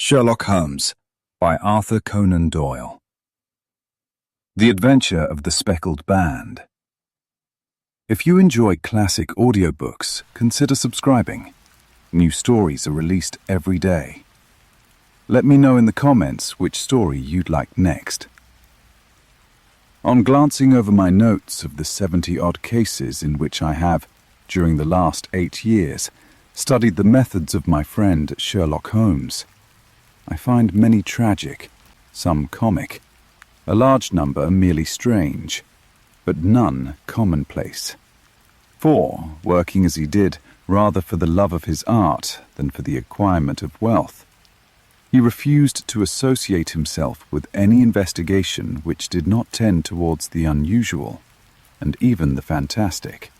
Sherlock Holmes by Arthur Conan Doyle. The Adventure of the Speckled Band. If you enjoy classic audiobooks, consider subscribing. New stories are released every day. Let me know in the comments which story you'd like next. On glancing over my notes of the 70-odd cases in which I have, during the last 8 years, studied the methods of my friend Sherlock Holmes, I find many tragic, some comic, a large number merely strange, but none commonplace. For, working as he did, rather for the love of his art than for the acquirement of wealth, he refused to associate himself with any investigation which did not tend towards the unusual, and even the fantastic.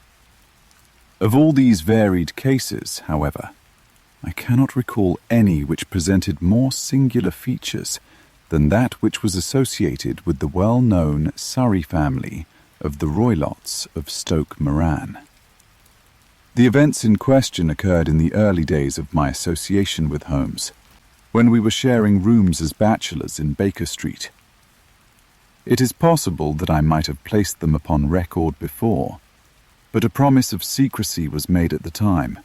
Of all these varied cases, however, I cannot recall any which presented more singular features than that which was associated with the well-known Surrey family of the Roylotts of Stoke Moran. The events in question occurred in the early days of my association with Holmes, when we were sharing rooms as bachelors in Baker Street. It is possible that I might have placed them upon record before, but a promise of secrecy was made at the time,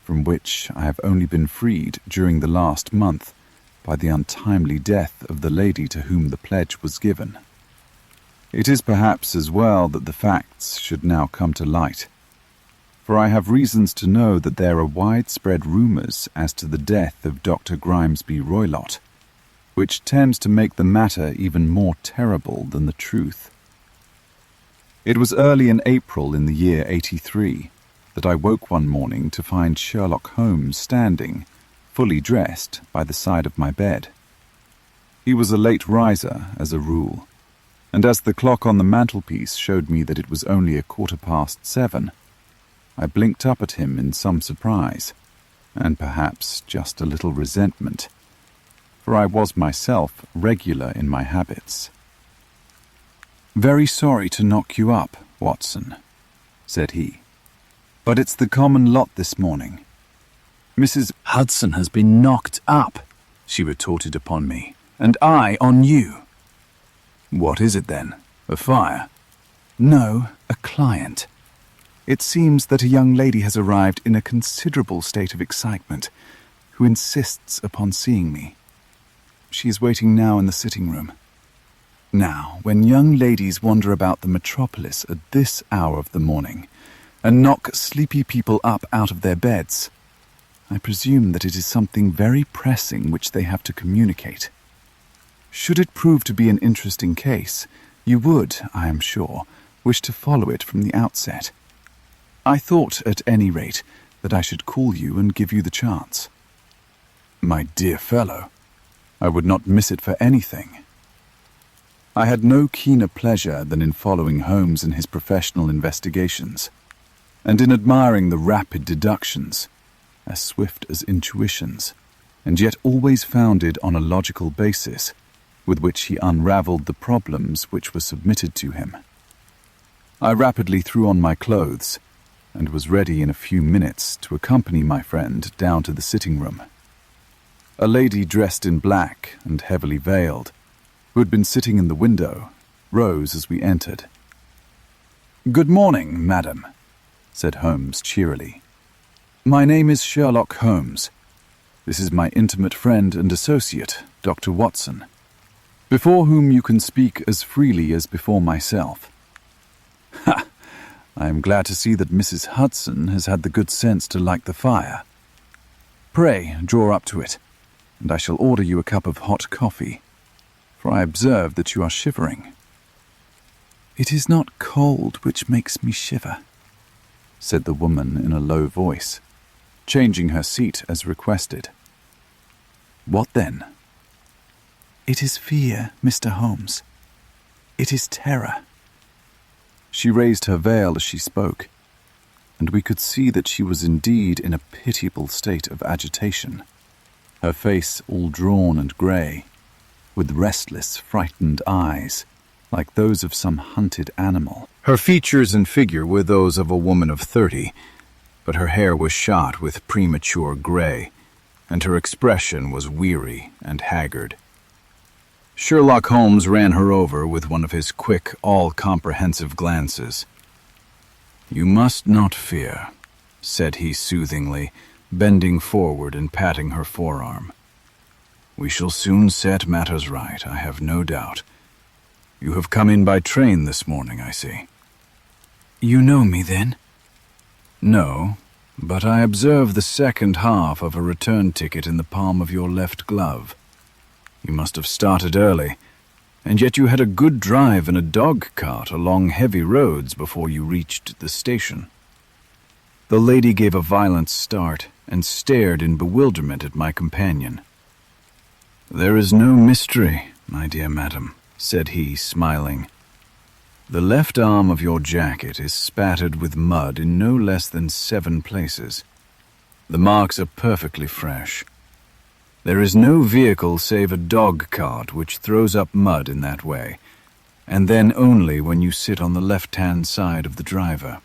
from which I have only been freed during the last month by the untimely death of the lady to whom the pledge was given. It is perhaps as well that the facts should now come to light, for I have reasons to know that there are widespread rumours as to the death of Dr. Grimesby Roylott, which tends to make the matter even more terrible than the truth. It was early in April in the year 83 that I woke one morning to find Sherlock Holmes standing, fully dressed, by the side of my bed. He was a late riser, as a rule, and as the clock on the mantelpiece showed me that it was only 7:15, I blinked up at him in some surprise, and perhaps just a little resentment, for I was myself regular in my habits. "Very sorry to knock you up, Watson," said he, "but it's the common lot this morning." "Mrs. Hudson has been knocked up," she retorted upon me, "and I on you." "What is it then? A fire?" "No, a client. It seems that a young lady has arrived in a considerable state of excitement, who insists upon seeing me. She is waiting now in the sitting room. Now, when young ladies wander about the metropolis at this hour of the morning, and knock sleepy people up out of their beds, I presume that it is something very pressing which they have to communicate. Should it prove to be an interesting case, you would, I am sure, wish to follow it from the outset. I thought, at any rate, that I should call you and give you the chance." "My dear fellow, I would not miss it for anything." I had no keener pleasure than in following Holmes in his professional investigations, and in admiring the rapid deductions, as swift as intuitions, and yet always founded on a logical basis, with which he unravelled the problems which were submitted to him. I rapidly threw on my clothes, and was ready in a few minutes to accompany my friend down to the sitting room. A lady dressed in black and heavily veiled, who had been sitting in the window, rose as we entered. "Good morning, madam," said Holmes cheerily. "My name is Sherlock Holmes. This is my intimate friend and associate, Dr. Watson, before whom you can speak as freely as before myself." "Ha! I am glad to see that Mrs. Hudson has had the good sense to light the fire. Pray, draw up to it, and I shall order you a cup of hot coffee, for I observe that you are shivering." "It is not cold which makes me shiver," said the woman in a low voice, changing her seat as requested. "What then?" "It is fear, Mr. Holmes. It is terror." She raised her veil as she spoke, and we could see that she was indeed in a pitiable state of agitation, her face all drawn and grey, with restless, frightened eyes, like those of some hunted animal. Her features and figure were those of a woman of 30, but her hair was shot with premature grey, and her expression was weary and haggard. Sherlock Holmes ran her over with one of his quick, all-comprehensive glances. "You must not fear," said he soothingly, bending forward and patting her forearm. "We shall soon set matters right, I have no doubt. You have come in by train this morning, I see." "You know me, then?" "No, but I observe the second half of a return ticket in the palm of your left glove. You must have started early, and yet you had a good drive in a dog cart along heavy roads before you reached the station." The lady gave a violent start and stared in bewilderment at my companion. "There is no mystery, my dear madam," said he, smiling. "The left arm of your jacket is spattered with mud in no less than 7 places. The marks are perfectly fresh. There is no vehicle save a dog cart which throws up mud in that way, and then only when you sit on the left-hand side of the driver."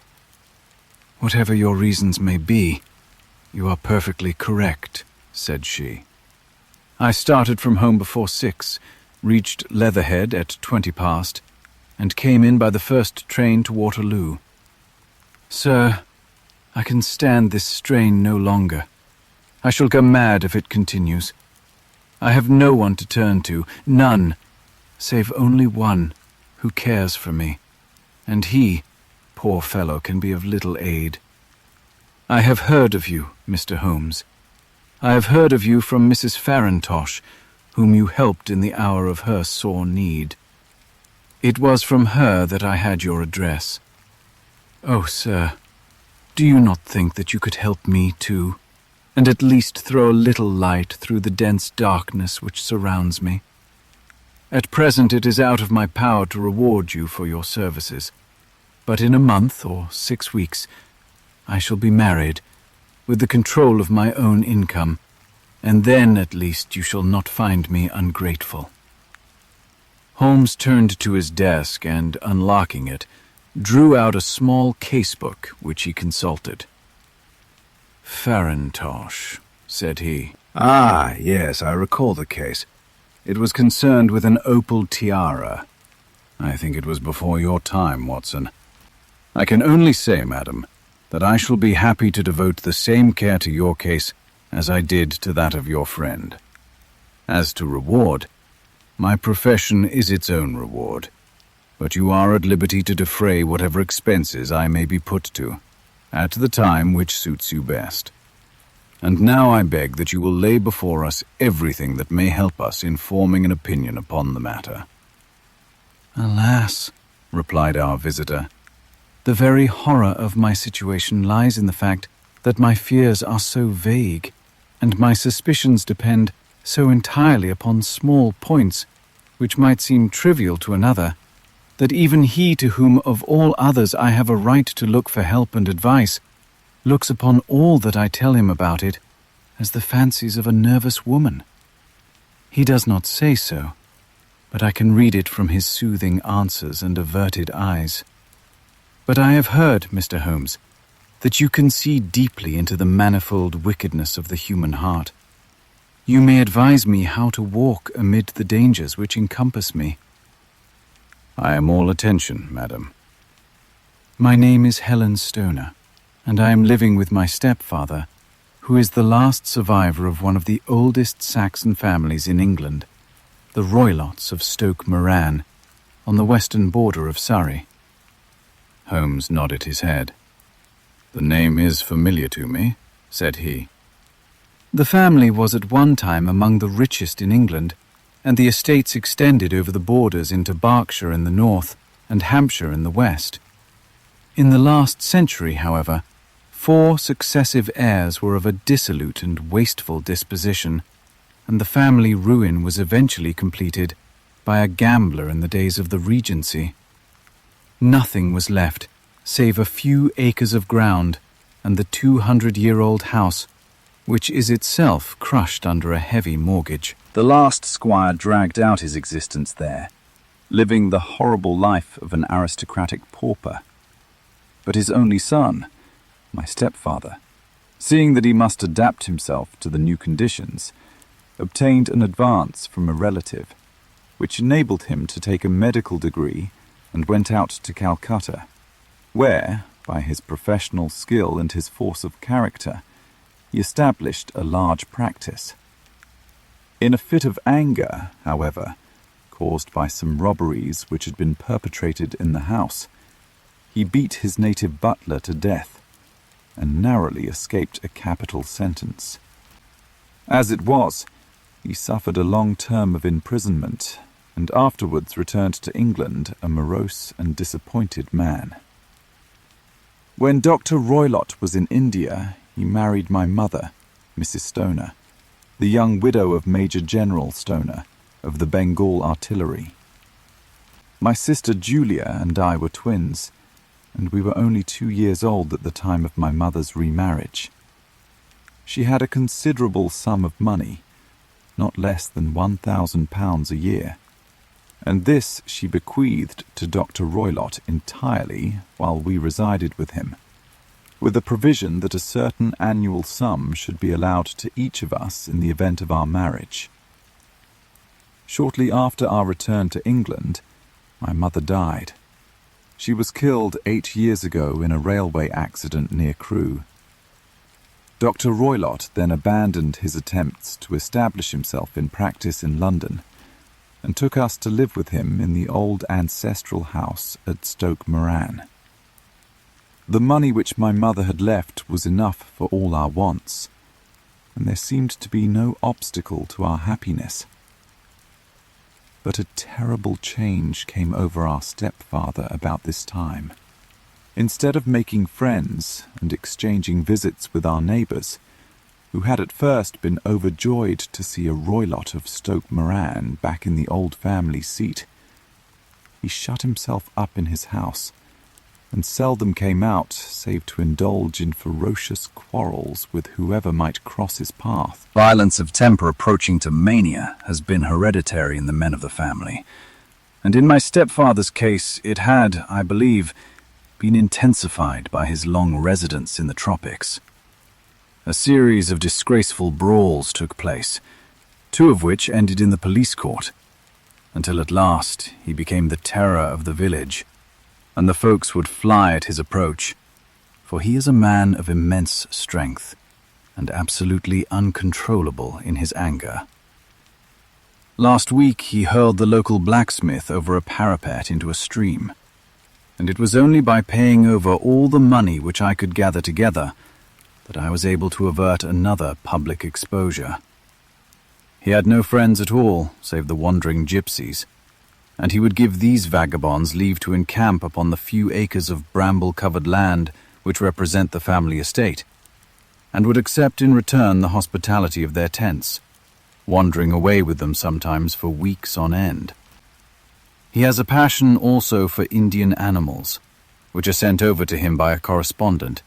"Whatever your reasons may be, you are perfectly correct," said she. "I started from home before 6, reached Leatherhead at 20 past, and came in by the first train to Waterloo. Sir, I can stand this strain no longer. I shall go mad if it continues. I have no one to turn to, none, save only one who cares for me, and he, poor fellow, can be of little aid. I have heard of you, Mr. Holmes. I have heard of you from Mrs. Farintosh, whom you helped in the hour of her sore need. It was from her that I had your address. Oh, sir, do you not think that you could help me too, and at least throw a little light through the dense darkness which surrounds me? At present it is out of my power to reward you for your services, but in a month or 6 weeks I shall be married, with the control of my own income, and then at least you shall not find me ungrateful." Holmes turned to his desk and, unlocking it, drew out a small casebook which he consulted. "Farintosh," said he. "Ah, yes, I recall the case. It was concerned with an opal tiara. I think it was before your time, Watson. I can only say, madam, that I shall be happy to devote the same care to your case as I did to that of your friend. As to reward, my profession is its own reward, but you are at liberty to defray whatever expenses I may be put to, at the time which suits you best. And now I beg that you will lay before us everything that may help us in forming an opinion upon the matter." "Alas," replied our visitor, "the very horror of my situation lies in the fact that my fears are so vague, and my suspicions depend so entirely upon small points, which might seem trivial to another, that even he to whom of all others I have a right to look for help and advice looks upon all that I tell him about it as the fancies of a nervous woman. He does not say so, but I can read it from his soothing answers and averted eyes. But I have heard, Mr. Holmes, that you can see deeply into the manifold wickedness of the human heart. You may advise me how to walk amid the dangers which encompass me." "I am all attention, madam." "My name is Helen Stoner, and I am living with my stepfather, who is the last survivor of one of the oldest Saxon families in England, the Roylotts of Stoke Moran, on the western border of Surrey." Holmes nodded his head. "The name is familiar to me," said he. "The family was at one time among the richest in England, and the estates extended over the borders into Berkshire in the north and Hampshire in the west. In the last century, however, 4 successive heirs were of a dissolute and wasteful disposition, and the family ruin was eventually completed by a gambler in the days of the Regency. Nothing was left save a few acres of ground and the 200-year-old house, which is itself crushed under a heavy mortgage. The last squire dragged out his existence there, living the horrible life of an aristocratic pauper. But his only son, my stepfather, Seeing that he must adapt himself to the new conditions, obtained an advance from a relative, which enabled him to take a medical degree and went out to Calcutta, where, by his professional skill and his force of character, he established a large practice. In a fit of anger, however, caused by some robberies which had been perpetrated in the house, he beat his native butler to death and narrowly escaped a capital sentence. As it was, he suffered a long term of imprisonment and afterwards returned to England a morose and disappointed man. When Dr. Roylott was in India, he married my mother, Mrs. Stoner, the young widow of Major General Stoner of the Bengal Artillery. My sister Julia and I were twins, and we were only 2 years old at the time of my mother's remarriage. She had a considerable sum of money, not less than £1,000 a year, and this she bequeathed to Dr. Roylott entirely while we resided with him, with the provision that a certain annual sum should be allowed to each of us in the event of our marriage. Shortly after our return to England, my mother died. She was killed 8 years ago in a railway accident near Crewe. Dr. Roylott then abandoned his attempts to establish himself in practice in London and took us to live with him in the old ancestral house at Stoke Moran. The money which my mother had left was enough for all our wants, and there seemed to be no obstacle to our happiness. But a terrible change came over our stepfather about this time. Instead of making friends and exchanging visits with our neighbours, who had at first been overjoyed to see a Roylott of Stoke Moran back in the old family seat, he shut himself up in his house and seldom came out save to indulge in ferocious quarrels with whoever might cross his path. Violence of temper approaching to mania has been hereditary in the men of the family, and in my stepfather's case it had, I believe, been intensified by his long residence in the tropics. A series of disgraceful brawls took place, 2 of which ended in the police court, until at last he became the terror of the village, and the folks would fly at his approach, for he is a man of immense strength and absolutely uncontrollable in his anger. Last week he hurled the local blacksmith over a parapet into a stream, and it was only by paying over all the money which I could gather together that I was able to avert another public exposure. He had no friends at all, save the wandering gypsies, and he would give these vagabonds leave to encamp upon the few acres of bramble-covered land which represent the family estate, and would accept in return the hospitality of their tents, wandering away with them sometimes for weeks on end. He has a passion also for Indian animals, which are sent over to him by a correspondent,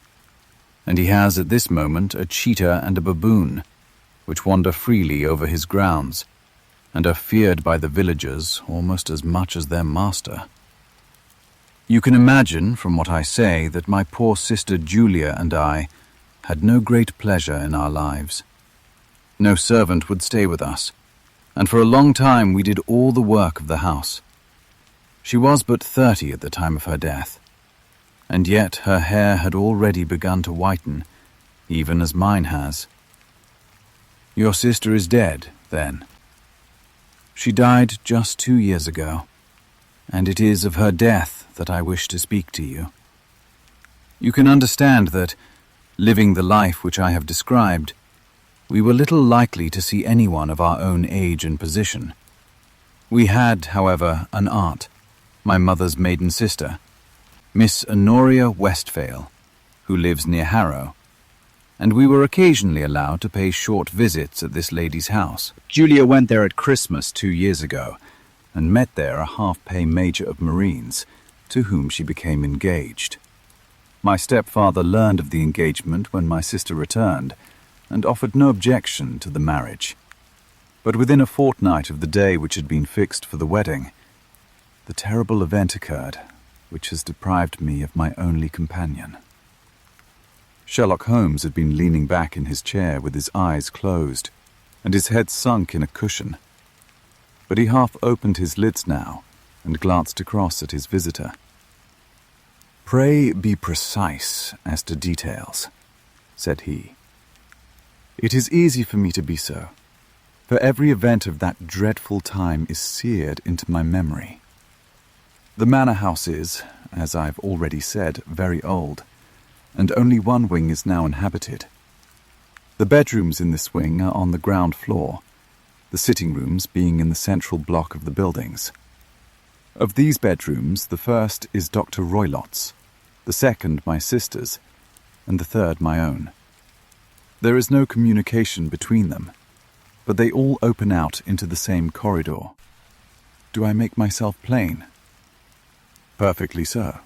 and he has at this moment a cheetah and a baboon, which wander freely over his grounds, and are feared by the villagers almost as much as their master. You can imagine, from what I say, that my poor sister Julia and I had no great pleasure in our lives. No servant would stay with us, and for a long time we did all the work of the house. She was but 30 at the time of her death, and yet her hair had already begun to whiten, even as mine has. Your sister is dead, then? She died just 2 years ago, and it is of her death that I wish to speak to you. You can understand that, living the life which I have described, we were little likely to see anyone of our own age and position. We had, however, an aunt, my mother's maiden sister, Miss Honoria Westphale, who lives near Harrow, and we were occasionally allowed to pay short visits at this lady's house. Julia went there at Christmas 2 years ago, and met there a half-pay major of Marines, to whom she became engaged. My stepfather learned of the engagement when my sister returned, and offered no objection to the marriage. But within a fortnight of the day which had been fixed for the wedding, the terrible event occurred, which has deprived me of my only companion. Sherlock Holmes had been leaning back in his chair with his eyes closed and his head sunk in a cushion. But he half opened his lids now and glanced across at his visitor. "Pray be precise as to details," said he. "It is easy for me to be so, for every event of that dreadful time is seared into my memory. The manor house is, as I've already said, very old, and only one wing is now inhabited. The bedrooms in this wing are on the ground floor, the sitting rooms being in the central block of the buildings. Of these bedrooms, the first is Dr. Roylott's, the second my sister's, and the third my own. There is no communication between them, but they all open out into the same corridor. Do I make myself plain?" "Perfectly so."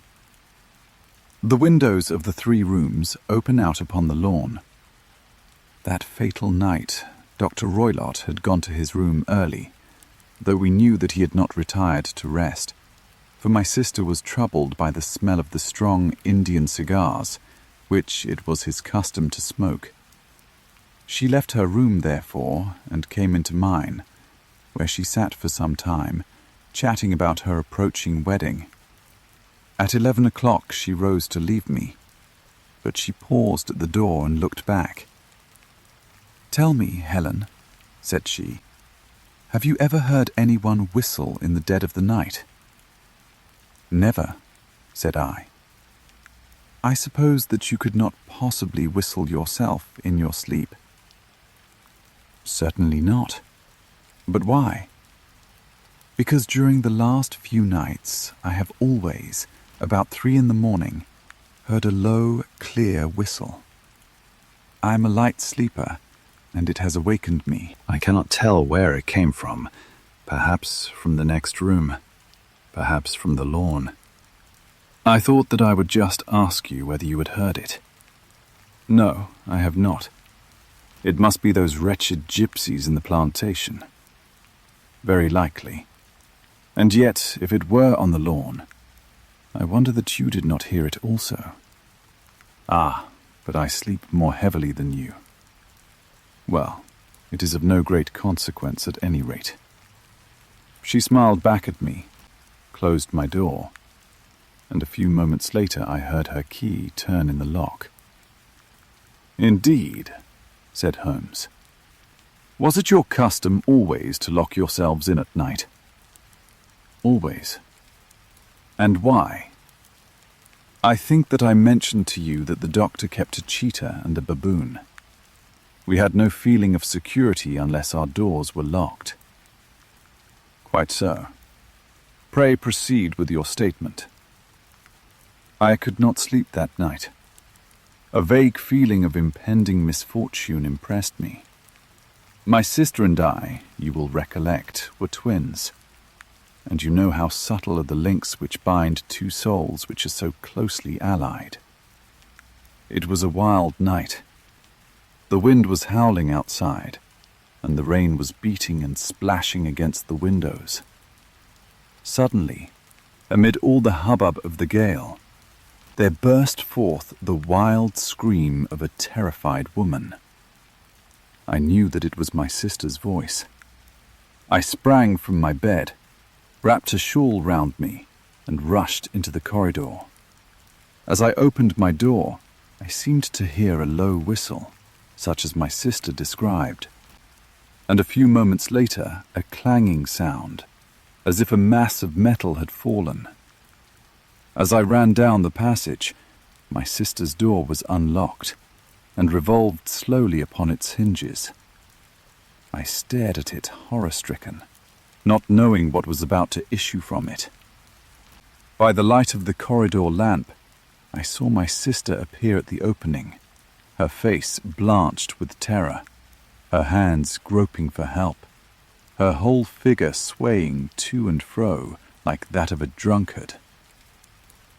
"The windows of the 3 rooms open out upon the lawn. That fatal night, Dr. Roylott had gone to his room early, though we knew that he had not retired to rest, for my sister was troubled by the smell of the strong Indian cigars, which it was his custom to smoke. She left her room, therefore, and came into mine, where she sat for some time, chatting about her approaching wedding. At 11 o'clock she rose to leave me, but she paused at the door and looked back. "Tell me, Helen," said she, "have you ever heard anyone whistle in the dead of the night?" "Never," said I. "I suppose that you could not possibly whistle yourself in your sleep?" "Certainly not. But why?" "Because during the last few nights I have always, about 3 in the morning, heard a low, clear whistle. I am a light sleeper, and it has awakened me. I cannot tell where it came from. Perhaps from the next room. Perhaps from the lawn. I thought that I would just ask you whether you had heard it." "No, I have not. It must be those wretched gypsies in the plantation." "Very likely. And yet, if it were on the lawn, I wonder that you did not hear it also." "Ah, but I sleep more heavily than you." "Well, it is of no great consequence at any rate." She smiled back at me, closed my door, and a few moments later I heard her key turn in the lock. "Indeed," said Holmes. "Was it your custom always to lock yourselves in at night?" "Always." "And why?" "I think that I mentioned to you that the doctor kept a cheetah and a baboon. We had no feeling of security unless our doors were locked." "Quite so. Pray proceed with your statement." "I could not sleep that night. A vague feeling of impending misfortune impressed me. My sister and I, you will recollect, were twins, and you know how subtle are the links which bind 2 souls which are so closely allied. It was a wild night. The wind was howling outside, and the rain was beating and splashing against the windows. Suddenly, amid all the hubbub of the gale, there burst forth the wild scream of a terrified woman. I knew that it was my sister's voice. I sprang from my bed, wrapped a shawl round me, and rushed into the corridor. As I opened my door, I seemed to hear a low whistle, such as my sister described, and a few moments later a clanging sound, as if a mass of metal had fallen. As I ran down the passage, my sister's door was unlocked and revolved slowly upon its hinges. I stared at it horror-stricken, not knowing what was about to issue from it. By the light of the corridor lamp, I saw my sister appear at the opening, her face blanched with terror, her hands groping for help, her whole figure swaying to and fro like that of a drunkard.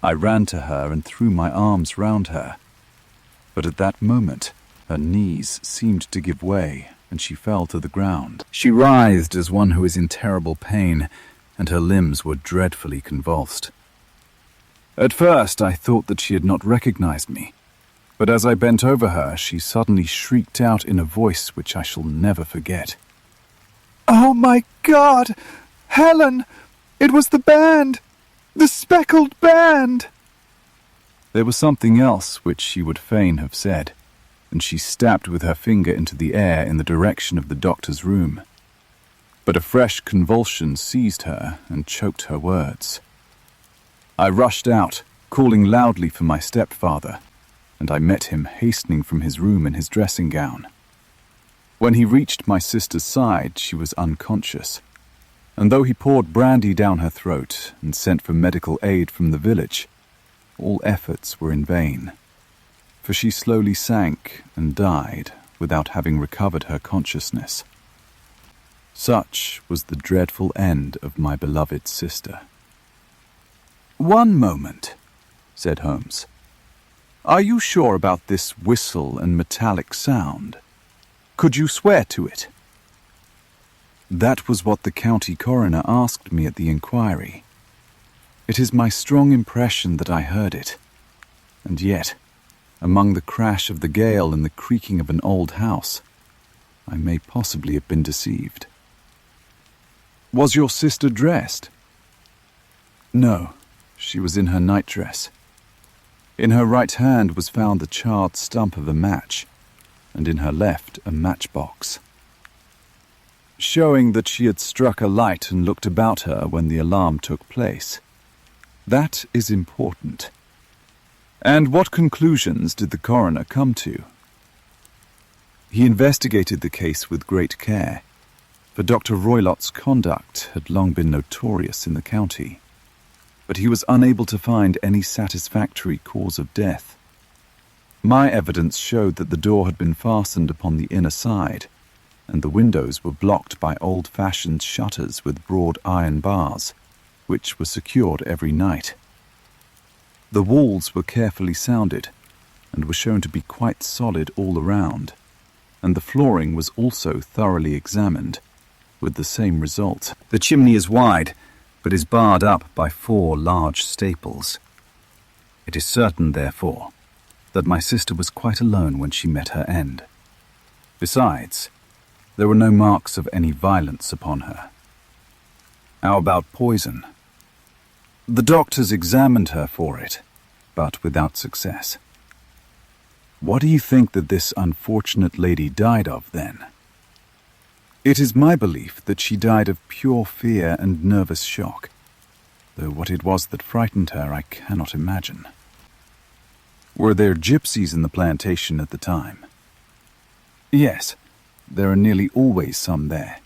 I ran to her and threw my arms round her, but at that moment her knees seemed to give way and she fell to the ground. She writhed as one who is in terrible pain, and her limbs were dreadfully convulsed. At first I thought that she had not recognized me, But as I bent over her, she suddenly shrieked out in a voice which I shall never forget. "Oh my God! Helen! It was the band! The Speckled Band!" There was something else which she would fain have said, and she stabbed with her finger into the air in the direction of the doctor's room. But a fresh convulsion seized her and choked her words. I rushed out, calling loudly for my stepfather, and I met him hastening from his room in his dressing gown. When he reached my sister's side, she was unconscious, and though he poured brandy down her throat and sent for medical aid from the village, all efforts were in vain, for she slowly sank and died without having recovered her consciousness. Such was the dreadful end of my beloved sister. "One moment," said Holmes. "Are you sure about this whistle and metallic sound? Could you swear to it?" That was what the county coroner asked me at the inquiry. It is my strong impression that I heard it. And yet, among the crash of the gale and the creaking of an old house, I may possibly have been deceived. "Was your sister dressed?" "No, she was in her nightdress. In her right hand was found the charred stump of a match, and in her left a matchbox, showing that she had struck a light and looked about her when the alarm took place. That is important. And what conclusions did the coroner come to?" He investigated the case with great care, for Dr. Roylott's conduct had long been notorious in the county, but he was unable to find any satisfactory cause of death. My evidence showed that the door had been fastened upon the inner side, and the windows were blocked by old-fashioned shutters with broad iron bars, which were secured every night. The walls were carefully sounded, and were shown to be quite solid all around, and the flooring was also thoroughly examined, with the same result. The chimney is wide, but is barred up by 4 large staples. It is certain, therefore, that my sister was quite alone when she met her end. Besides, there were no marks of any violence upon her. How about poison? The doctors examined her for it, but without success. What do you think that this unfortunate lady died of, then? It is my belief that she died of pure fear and nervous shock, though what it was that frightened her I cannot imagine. Were there gypsies in the plantation at the time? Yes, there are nearly always some there.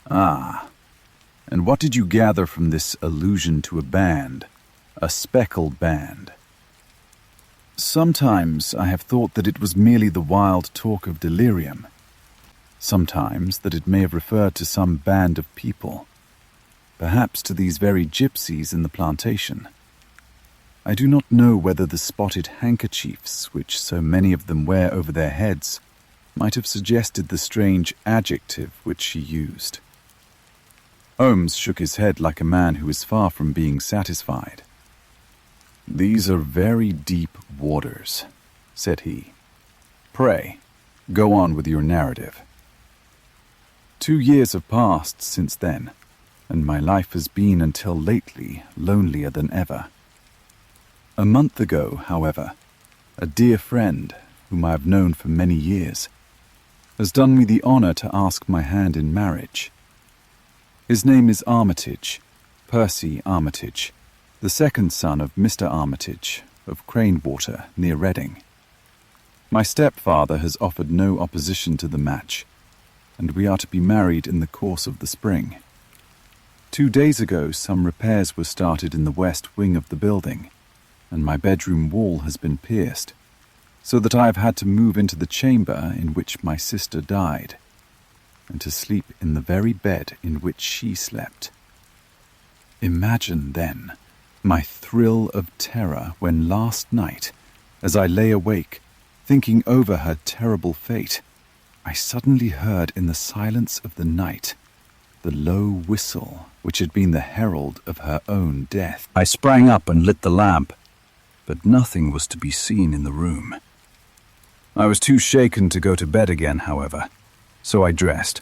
Ah, and what did you gather from this allusion to a band, a speckled band? Sometimes I have thought that it was merely the wild talk of delirium. Sometimes that it may have referred to some band of people, perhaps to these very gypsies in the plantation. I do not know whether the spotted handkerchiefs which so many of them wear over their heads might have suggested the strange adjective which she used. Holmes shook his head like a man who is far from being satisfied. "These are very deep waters," said he. "Pray, go on with your narrative." 2 years have passed since then, and my life has been until lately lonelier than ever. A month ago, however, a dear friend, whom I have known for many years, has done me the honor to ask my hand in marriage. His name is Armitage, Percy Armitage, the second son of Mr. Armitage, of Cranewater, near Reading. My stepfather has offered no opposition to the match, and we are to be married in the course of the spring. 2 days ago, some repairs were started in the west wing of the building, and my bedroom wall has been pierced, so that I have had to move into the chamber in which my sister died, and to sleep in the very bed in which she slept. Imagine, then, my thrill of terror when last night, as I lay awake, thinking over her terrible fate, I suddenly heard in the silence of the night the low whistle which had been the herald of her own death. I sprang up and lit the lamp, but nothing was to be seen in the room. I was too shaken to go to bed again, however, so I dressed,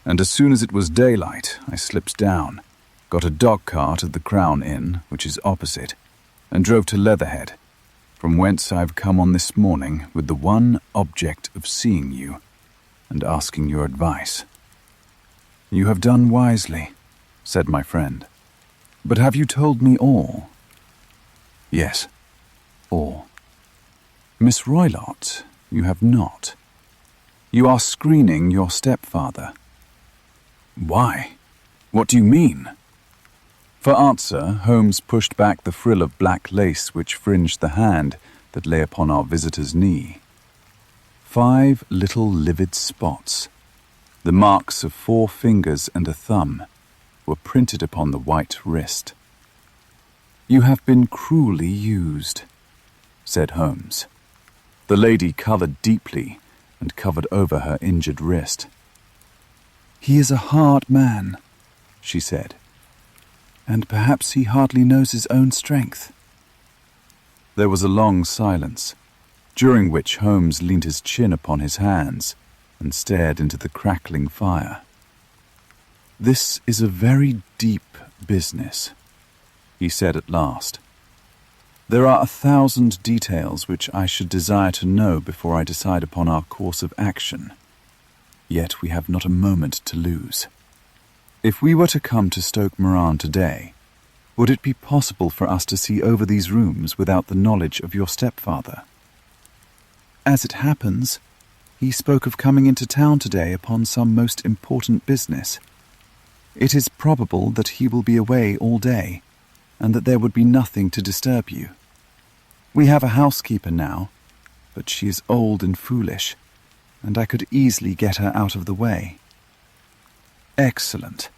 and as soon as it was daylight, I slipped down, got a dog cart at the Crown Inn, which is opposite, and drove to Leatherhead, from whence I've come on this morning with the one object of seeing you and asking your advice. You have done wisely, said my friend. But have you told me all? Yes, all. Miss Roylott, you have not. You are screening your stepfather. Why? What do you mean? For answer, Holmes pushed back the frill of black lace which fringed the hand that lay upon our visitor's knee. 5 little livid spots, the marks of 4 fingers and a thumb, were printed upon the white wrist. You have been cruelly used, said Holmes. The lady coloured deeply and covered over her injured wrist. He is a hard man, she said, and perhaps he hardly knows his own strength. There was a long silence, during which Holmes leaned his chin upon his hands and stared into the crackling fire. This is a very deep business, he said at last. There are 1,000 details which I should desire to know before I decide upon our course of action. Yet we have not a moment to lose. If we were to come to Stoke Moran today, would it be possible for us to see over these rooms without the knowledge of your stepfather? As it happens, he spoke of coming into town today upon some most important business. It is probable that he will be away all day, and that there would be nothing to disturb you. We have a housekeeper now, but she is old and foolish, and I could easily get her out of the way. Excellent.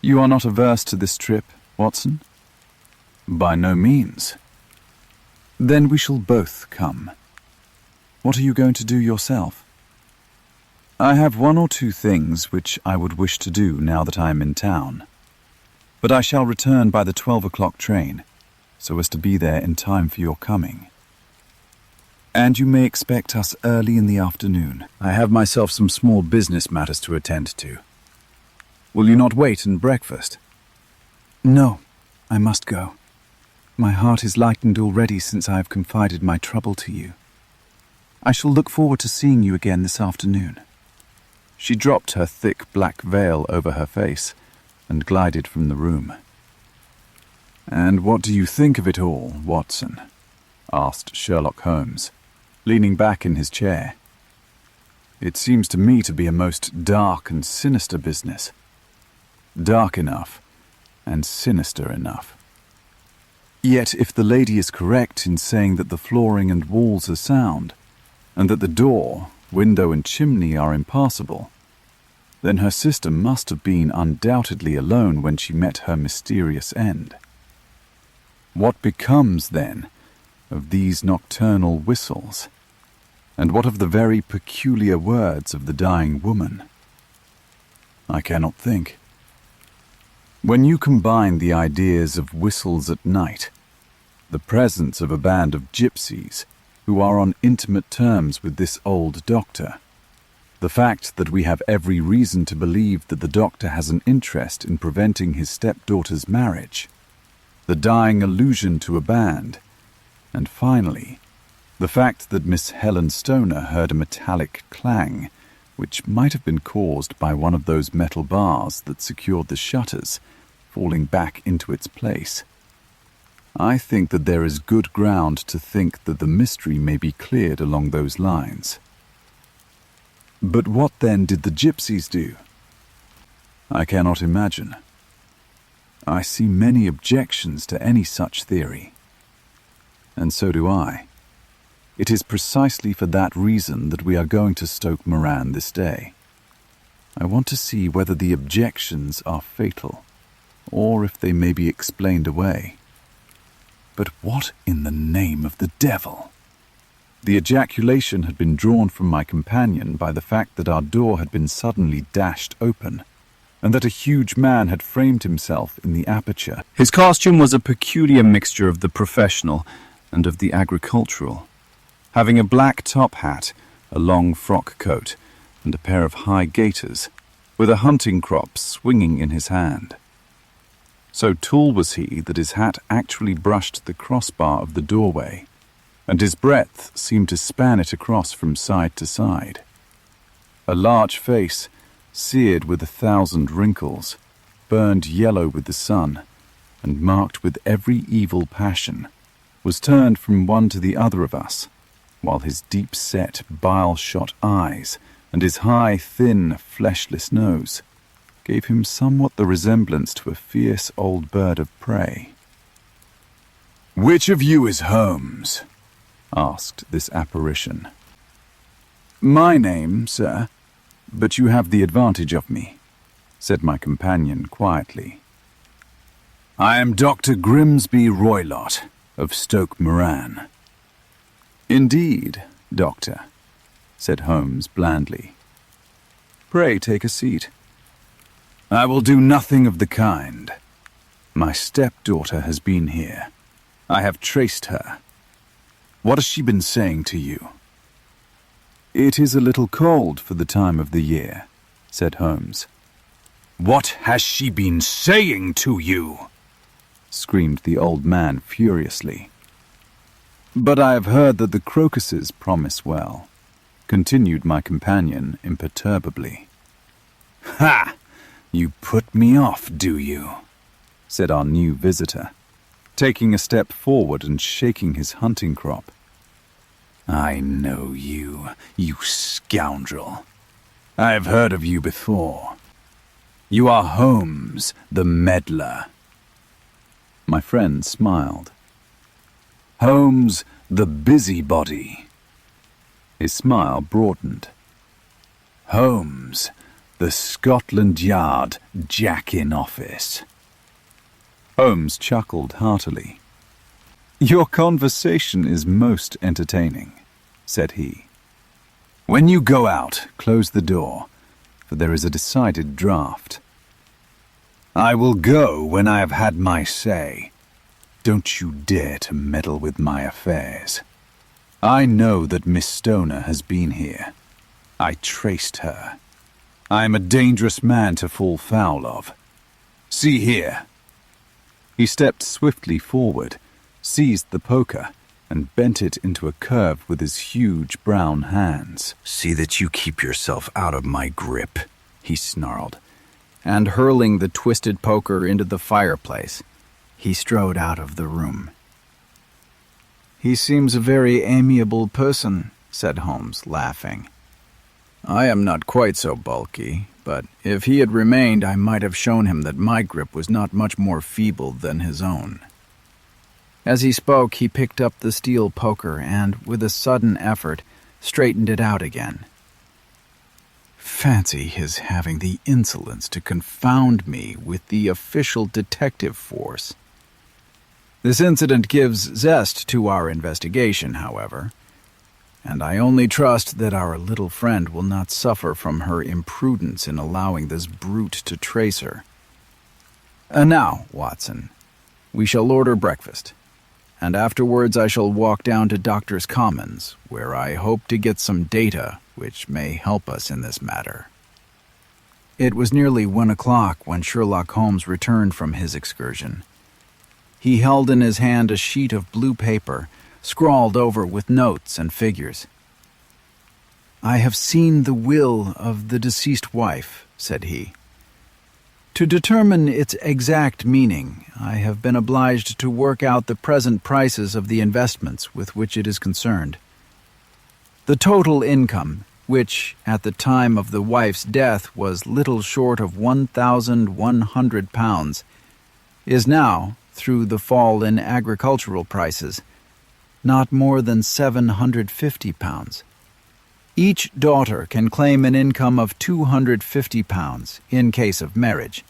You are not averse to this trip, Watson? By no means. Then we shall both come. What are you going to do yourself? I have 1 or 2 things which I would wish to do now that I am in town, but I shall return by the 12 o'clock train, so as to be there in time for your coming. And you may expect us early in the afternoon. I have myself some small business matters to attend to. Will you not wait and breakfast? No, I must go. My heart is lightened already since I have confided my trouble to you. I shall look forward to seeing you again this afternoon. She dropped her thick black veil over her face and glided from the room. And what do you think of it all, Watson? Asked Sherlock Holmes, leaning back in his chair. It seems to me to be a most dark and sinister business. Dark enough and sinister enough. Yet if the lady is correct in saying that the flooring and walls are sound, and that the door, window and chimney are impassable, then her sister must have been undoubtedly alone when she met her mysterious end. What becomes, then, of these nocturnal whistles? And what of the very peculiar words of the dying woman? I cannot think. When you combine the ideas of whistles at night, the presence of a band of gypsies who are on intimate terms with this old doctor, the fact that we have every reason to believe that the doctor has an interest in preventing his stepdaughter's marriage, the dying allusion to a band, and finally, the fact that Miss Helen Stoner heard a metallic clang, which might have been caused by one of those metal bars that secured the shutters, falling back into its place. I think that there is good ground to think that the mystery may be cleared along those lines. But what then did the gypsies do? I cannot imagine. I see many objections to any such theory. And so do I. It is precisely for that reason that we are going to Stoke Moran this day. I want to see whether the objections are fatal, or if they may be explained away. But what in the name of the devil? The ejaculation had been drawn from my companion by the fact that our door had been suddenly dashed open, and that a huge man had framed himself in the aperture. His costume was a peculiar mixture of the professional and of the agricultural, having a black top hat, a long frock coat, and a pair of high gaiters, with a hunting crop swinging in his hand. So tall was he that his hat actually brushed the crossbar of the doorway, and his breadth seemed to span it across from side to side. A large face, seared with 1,000 wrinkles, burned yellow with the sun, and marked with every evil passion, was turned from one to the other of us, while his deep-set, bile-shot eyes and his high, thin, fleshless nose gave him somewhat the resemblance to a fierce old bird of prey. "Which of you is Holmes?" asked this apparition. "My name, sir, but you have the advantage of me," said my companion quietly. "I am Dr. Grimsby Roylott of Stoke Moran." "Indeed, Doctor," said Holmes blandly. "Pray take a seat." "I will do nothing of the kind. My stepdaughter has been here. I have traced her. What has she been saying to you?" "It is a little cold for the time of the year," said Holmes. "What has she been saying to you?" screamed the old man furiously. "But I have heard that the crocuses promise well," continued my companion imperturbably. "Ha! You put me off, do you?" said our new visitor, taking a step forward and shaking his hunting crop. "I know you, you scoundrel. I have heard of you before. You are Holmes, the meddler." My friend smiled. "Holmes, the busybody." His smile broadened. "Holmes, the Scotland Yard jack-in-office." Holmes chuckled heartily. "Your conversation is most entertaining," said he. "When you go out, close the door, for there is a decided draught." "I will go when I have had my say. Don't you dare to meddle with my affairs. I know that Miss Stoner has been here. I traced her. I am a dangerous man to fall foul of. See here." He stepped swiftly forward, seized the poker, and bent it into a curve with his huge brown hands. "See that you keep yourself out of my grip," he snarled, and hurling the twisted poker into the fireplace, he strode out of the room. "He seems a very amiable person," said Holmes, laughing. "I am not quite so bulky, but if he had remained, I might have shown him that my grip was not much more feeble than his own." As he spoke, he picked up the steel poker and, with a sudden effort, straightened it out again. Fancy his having the insolence to confound me with the official detective force. This incident gives zest to our investigation, however, and I only trust that our little friend will not suffer from her imprudence in allowing this brute to trace her. Now, Watson, we shall order breakfast, and afterwards I shall walk down to Doctor's Commons, where I hope to get some data which may help us in this matter. It was nearly 1 o'clock when Sherlock Holmes returned from his excursion. He held in his hand a sheet of blue paper, scrawled over with notes and figures. "I have seen the will of the deceased wife," said he. "To determine its exact meaning, I have been obliged to work out the present prices of the investments with which it is concerned. The total income, which at the time of the wife's death was little short of £1,100, is now, through the fall in agricultural prices, not more than £750. Each daughter can claim an income of £250 in case of marriage.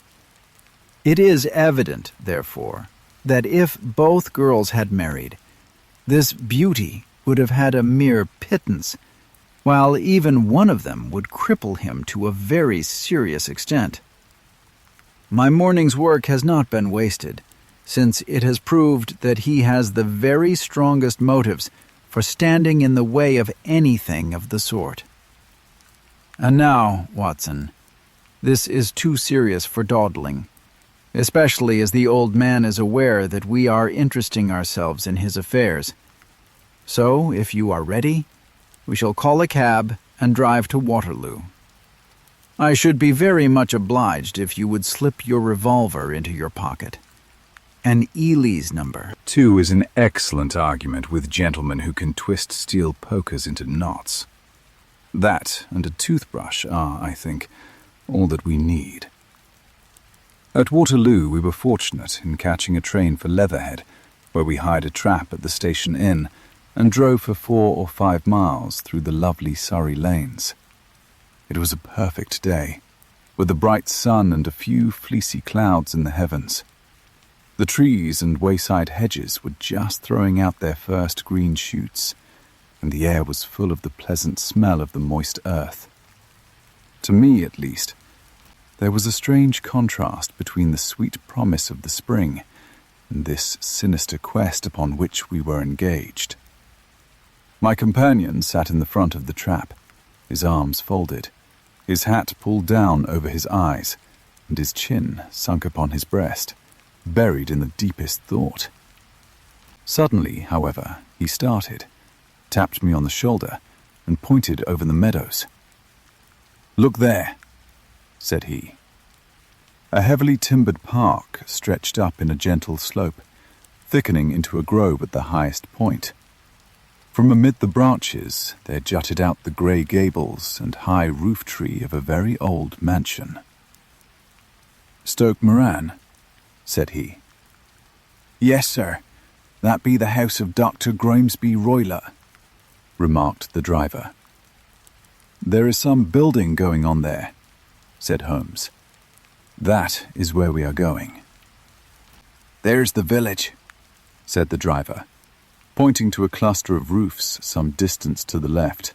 It is evident, therefore, that if both girls had married, this beauty would have had a mere pittance, while even one of them would cripple him to a very serious extent. My morning's work has not been wasted, since it has proved that he has the very strongest motives for standing in the way of anything of the sort. And now, Watson, this is too serious for dawdling, especially as the old man is aware that we are interesting ourselves in his affairs. So, if you are ready, we shall call a cab and drive to Waterloo. I should be very much obliged if you would slip your revolver into your pocket. An Ely's number. 2 is an excellent argument with gentlemen who can twist steel pokers into knots. That and a toothbrush are, I think, all that we need. At Waterloo, we were fortunate in catching a train for Leatherhead, where we hired a trap at the station inn and drove for 4 or 5 miles through the lovely Surrey lanes. It was a perfect day, with a bright sun and a few fleecy clouds in the heavens. The trees and wayside hedges were just throwing out their first green shoots, and the air was full of the pleasant smell of the moist earth. To me, at least, there was a strange contrast between the sweet promise of the spring and this sinister quest upon which we were engaged. My companion sat in the front of the trap, his arms folded, his hat pulled down over his eyes, and his chin sunk upon his breast, buried in the deepest thought. Suddenly, however, he started, tapped me on the shoulder, and pointed over the meadows. "Look there," said he. A heavily timbered park stretched up in a gentle slope, thickening into a grove at the highest point. From amid the branches there jutted out the grey gables and high roof tree of a very old mansion. "Stoke Moran," said he. "Yes, sir. That be the house of Dr. Grimesby Roylott," remarked the driver. "There is some building going on there," said Holmes. "That is where we are going." "There's the village," said the driver, pointing to a cluster of roofs some distance to the left.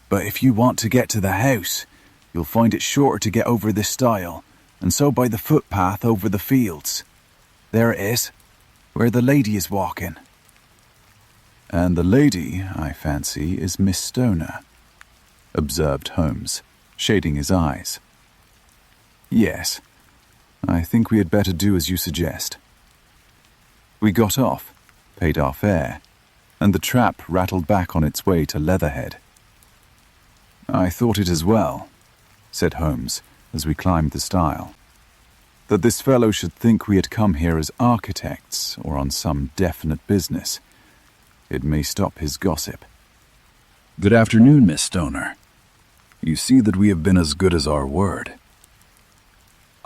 "But if you want to get to the house, you'll find it shorter to get over this stile, and so by the footpath over the fields. There it is, where the lady is walking." "And the lady, I fancy, is Miss Stoner," observed Holmes, shading his eyes. "Yes, I think we had better do as you suggest." We got off, paid our fare, and the trap rattled back on its way to Leatherhead. "I thought it as well," said Holmes as we climbed the stile, "that this fellow should think we had come here as architects or on some definite business. It may stop his gossip." "Good afternoon, Miss Stoner. You see that we have been as good as our word."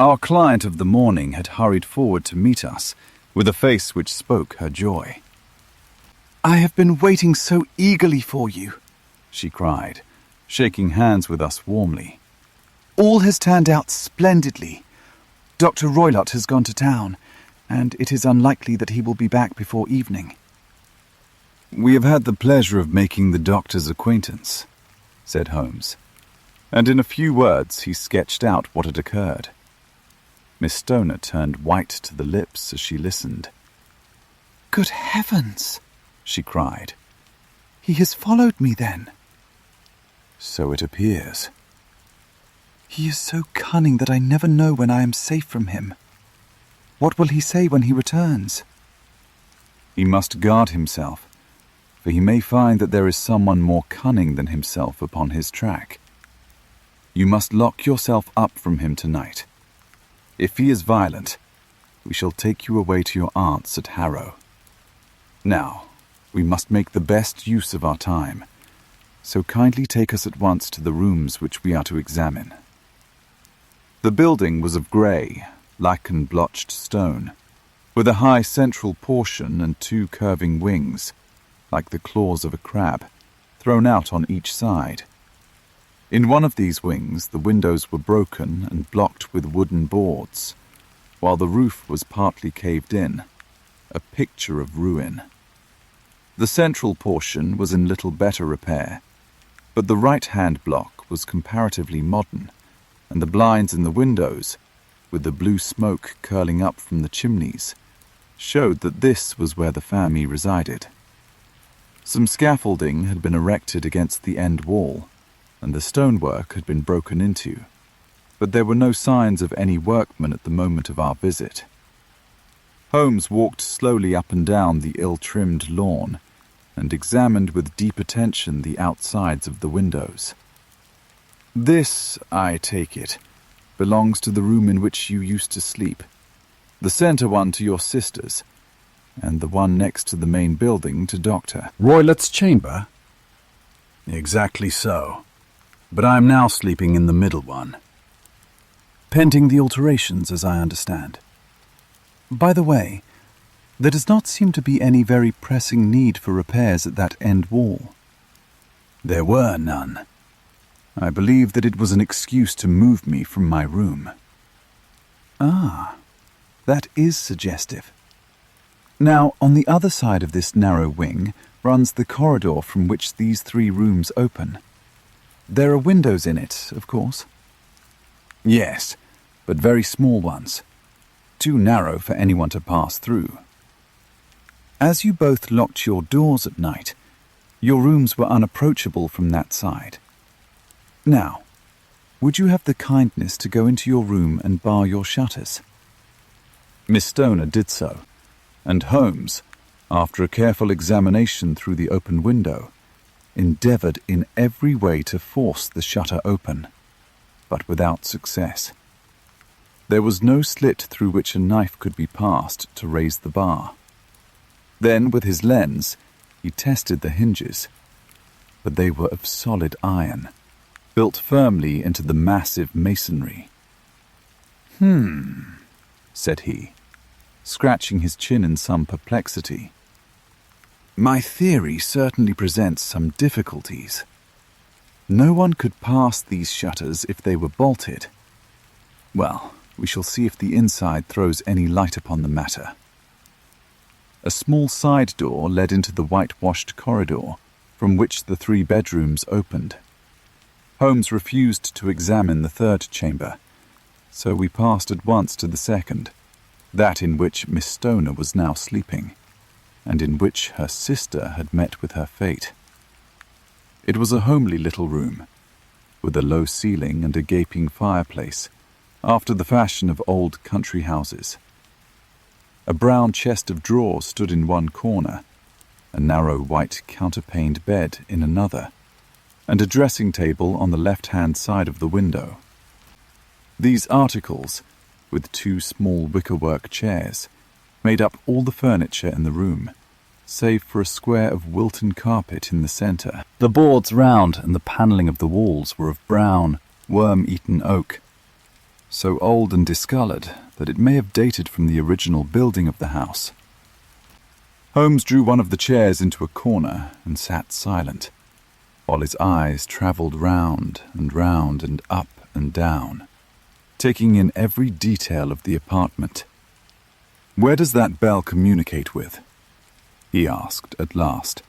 Our client of the morning had hurried forward to meet us, with a face which spoke her joy. "I have been waiting so eagerly for you," she cried, shaking hands with us warmly. "All has turned out splendidly. Dr. Roylott has gone to town, and it is unlikely that he will be back before evening." "We have had the pleasure of making the doctor's acquaintance," said Holmes, and in a few words he sketched out what had occurred. Miss Stoner turned white to the lips as she listened. "Good heavens!" she cried. "He has followed me, then?" "So it appears." "He is so cunning that I never know when I am safe from him. What will he say when he returns?" "He must guard himself, for he may find that there is someone more cunning than himself upon his track. You must lock yourself up from him tonight. If he is violent, we shall take you away to your aunt's at Harrow. Now, we must make the best use of our time, so kindly take us at once to the rooms which we are to examine." The building was of grey, lichen-blotched stone, with a high central portion and 2 curving wings, like the claws of a crab, thrown out on each side. In one of these wings the windows were broken and blocked with wooden boards, while the roof was partly caved in, a picture of ruin. The central portion was in little better repair, but the right-hand block was comparatively modern, and the blinds in the windows, with the blue smoke curling up from the chimneys, showed that this was where the family resided. Some scaffolding had been erected against the end wall, and the stonework had been broken into, but there were no signs of any workmen at the moment of our visit. Holmes walked slowly up and down the ill-trimmed lawn and examined with deep attention the outsides of the windows. "This, I take it, belongs to the room in which you used to sleep, the center one to your sisters, and the one next to the main building to Dr. Roylott's chamber? Exactly so. But I am now sleeping in the middle one. Pending the alterations, as I understand. By the way, there does not seem to be any very pressing need for repairs at that end wall." There were none. "I believe that it was an excuse to move me from my room." "Ah, that is suggestive. Now, on the other side of this narrow wing runs the corridor from which these 3 rooms open. There are windows in it, of course?" "Yes, but very small ones. Too narrow for anyone to pass through." "As you both locked your doors at night, your rooms were unapproachable from that side. Now, would you have the kindness to go into your room and bar your shutters?" Miss Stoner did so, and Holmes, after a careful examination through the open window, endeavored in every way to force the shutter open, but without success. There was no slit through which a knife could be passed to raise the bar. Then, with his lens, he tested the hinges, but they were of solid iron, built firmly into the massive masonry. Said he, scratching his chin in some perplexity. "My theory certainly presents some difficulties. No one could pass these shutters if they were bolted. Well, we shall see if the inside throws any light upon the matter." A small side door led into the whitewashed corridor, from which the 3 bedrooms opened. Holmes refused to examine the 3rd chamber, so we passed at once to the 2nd, that in which Miss Stoner was now sleeping, and in which her sister had met with her fate. It was a homely little room, with a low ceiling and a gaping fireplace, after the fashion of old country houses. A brown chest of drawers stood in one corner, a narrow white counterpaned bed in another, and a dressing table on the left-hand side of the window. These articles, with 2 small wickerwork chairs, made up all the furniture in the room, save for a square of Wilton carpet in the centre. The boards round and the panelling of the walls were of brown, worm-eaten oak, so old and discoloured that it may have dated from the original building of the house. Holmes drew one of the chairs into a corner and sat silent, while his eyes travelled round and up and down, taking in every detail of the apartment. "Where does that bell communicate with?" he asked at last,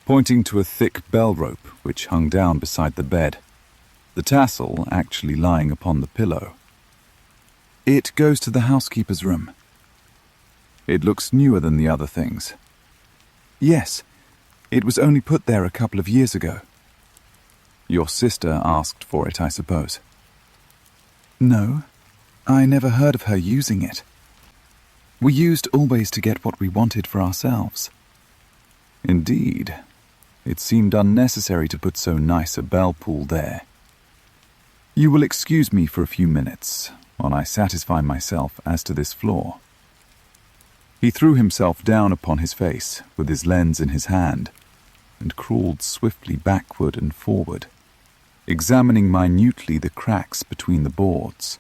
pointing to a thick bell rope which hung down beside the bed, the tassel actually lying upon the pillow. "It goes to the housekeeper's room." "It looks newer than the other things." "Yes, it was only put there a couple of years ago." "Your sister asked for it, I suppose?" "No, I never heard of her using it. We used always to get what we wanted for ourselves." "Indeed. It seemed unnecessary to put so nice a bell pull there. You will excuse me for a few minutes while I satisfy myself as to this floor." He threw himself down upon his face with his lens in his hand and crawled swiftly backward and forward, examining minutely the cracks between the boards.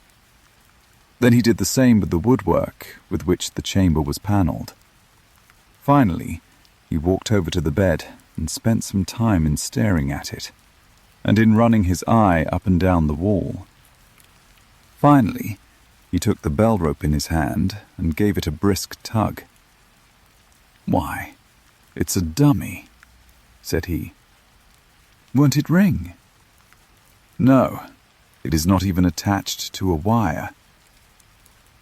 Then he did the same with the woodwork with which the chamber was panelled. Finally, he walked over to the bed and spent some time in staring at it, and in running his eye up and down the wall. Finally, he took the bell rope in his hand and gave it a brisk tug. "Why, it's a dummy," said he. "Won't it ring?" "No, it is not even attached to a wire.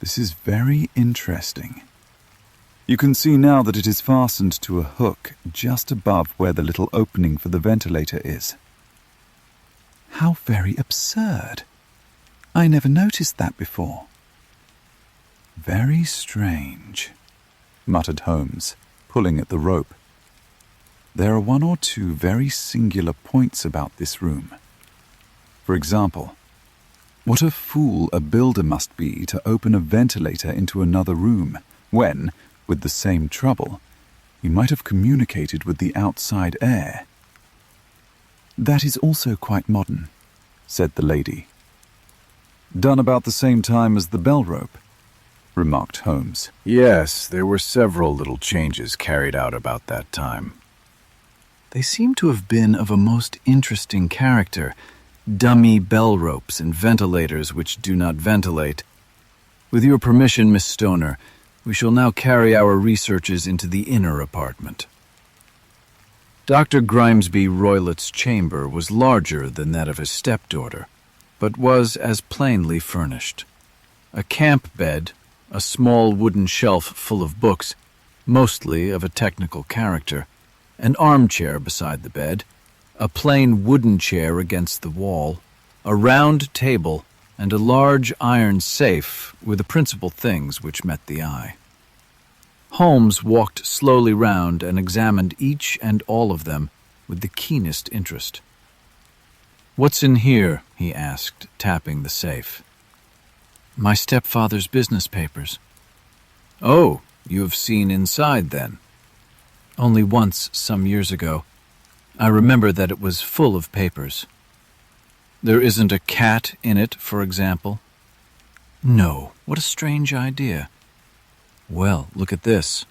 This is very interesting." You can see now that it is fastened to a hook just above where the little opening for the ventilator is. How very absurd. I never noticed that before. Very strange, muttered Holmes, pulling at the rope. There are one or two very singular points about this room. For example, what a fool a builder must be to open a ventilator into another room when, with the same trouble, he might have communicated with the outside air. That is also quite modern, said the lady. Done about the same time as the bell rope, remarked Holmes. Yes, there were several little changes carried out about that time. They seem to have been of a most interesting character, dummy bell ropes and ventilators which do not ventilate. With your permission, Miss Stoner, we shall now carry our researches into the inner apartment. Dr. Grimesby Roylott's chamber was larger than that of his stepdaughter, but was as plainly furnished. A camp bed, a small wooden shelf full of books, mostly of a technical character, an armchair beside the bed, a plain wooden chair against the wall, a round table, and a large iron safe were the principal things which met the eye. Holmes walked slowly round and examined each and all of them with the keenest interest. "What's in here?" he asked, tapping the safe. "My stepfather's business papers." "Oh, you have seen inside, then?" "Only once, some years ago. I remember that it was full of papers." "There isn't a cat in it, for example?" "No. What a strange idea." "Well, look at this."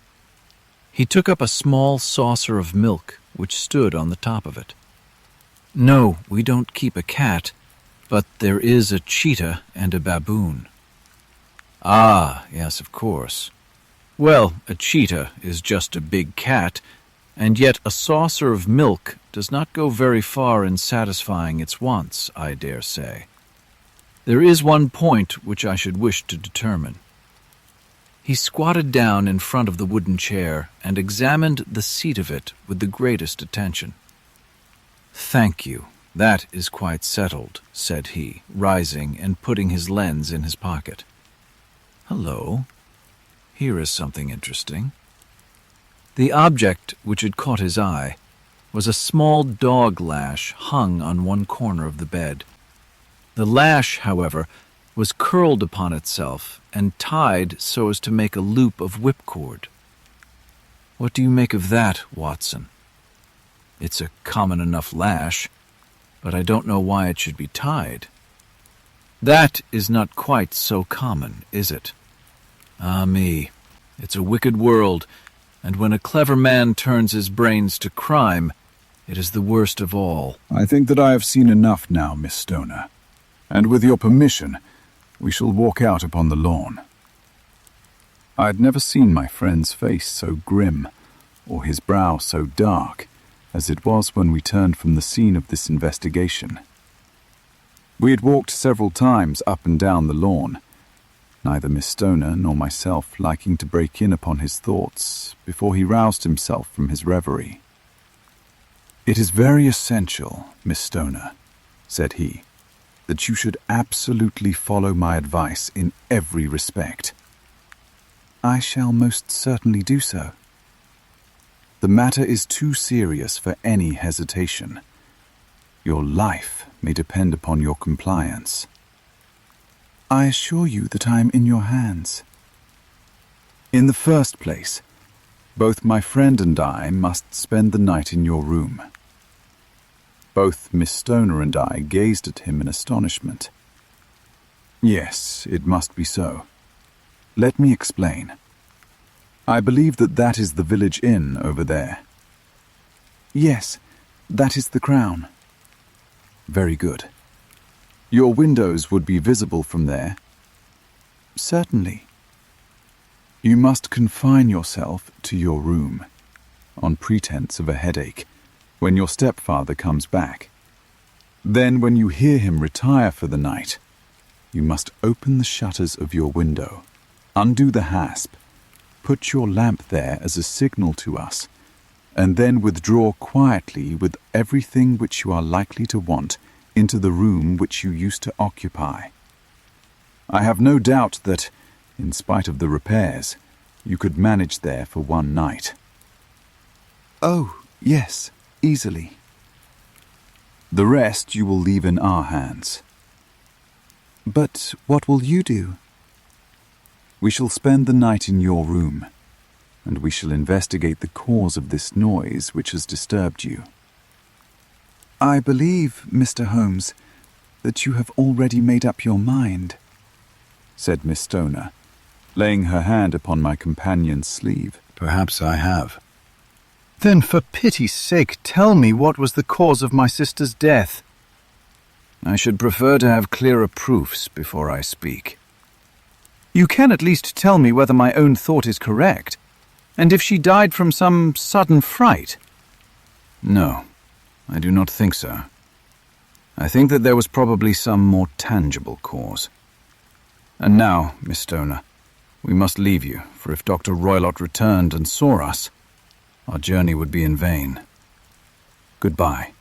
He took up a small saucer of milk, which stood on the top of it. "No, we don't keep a cat, but there is a cheetah and a baboon." "Ah, yes, of course. Well, a cheetah is just a big cat, and yet a saucer of milk does not go very far in satisfying its wants, I dare say. There is one point which I should wish to determine." He squatted down in front of the wooden chair and examined the seat of it with the greatest attention. "Thank you. That is quite settled," said he, rising and putting his lens in his pocket. "Hello. Here is something interesting." The object which had caught his eye was a small dog lash hung on one corner of the bed. The lash, however, was curled upon itself and tied so as to make a loop of whipcord. "What do you make of that, Watson?" "It's a common enough lash, but I don't know why it should be tied." "That is not quite so common, is it? Ah me, it's a wicked world, and when a clever man turns his brains to crime, it is the worst of all." "I think that I have seen enough now, Miss Stoner, and with your permission, we shall walk out upon the lawn." I had never seen my friend's face so grim, or his brow so dark, as it was when we turned from the scene of this investigation. We had walked several times up and down the lawn, neither Miss Stoner nor myself liking to break in upon his thoughts before he roused himself from his reverie. "It is very essential, Miss Stoner," said he, "that you should absolutely follow my advice in every respect." "I shall most certainly do so." "The matter is too serious for any hesitation. Your life may depend upon your compliance." "I assure you that I am in your hands." "In the first place, both my friend and I must spend the night in your room." Both Miss Stoner and I gazed at him in astonishment. "Yes, it must be so. Let me explain. I believe that is the village inn over there." "Yes, that is the Crown." "Very good. Your windows would be visible from there?" "Certainly." "You must confine yourself to your room, on pretense of a headache, when your stepfather comes back. Then, when you hear him retire for the night, you must open the shutters of your window, undo the hasp, put your lamp there as a signal to us, and then withdraw quietly with everything which you are likely to want into the room which you used to occupy. I have no doubt that, in spite of the repairs, you could manage there for one night." "Oh, yes, easily." "The rest you will leave in our hands." "But what will you do?" "We shall spend the night in your room, and we shall investigate the cause of this noise which has disturbed you." "I believe, Mr. Holmes, that you have already made up your mind," said Miss Stoner, laying her hand upon my companion's sleeve. Perhaps I have. "Then for pity's sake tell me what was the cause of my sister's death." I should prefer to have clearer proofs before I speak. "You can at least tell me whether my own thought is correct, and if she died from some sudden fright." No, I do not think so. I think that there was probably some more tangible cause. And now, Miss Stoner, we must leave you, for if Dr. Roylott returned and saw us, our journey would be in vain. Goodbye,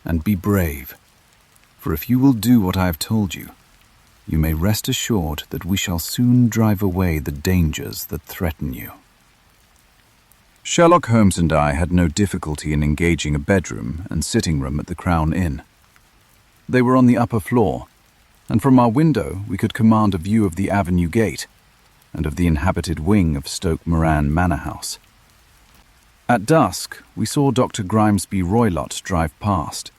and be brave, for if you will do what I have told you, you may rest assured that we shall soon drive away the dangers that threaten you." Sherlock Holmes and I had no difficulty in engaging a bedroom and sitting room at the Crown Inn. They were on the upper floor, and from our window we could command a view of the avenue gate and of the inhabited wing of Stoke Moran Manor House. At dusk, we saw Dr. Grimesby Roylott drive past,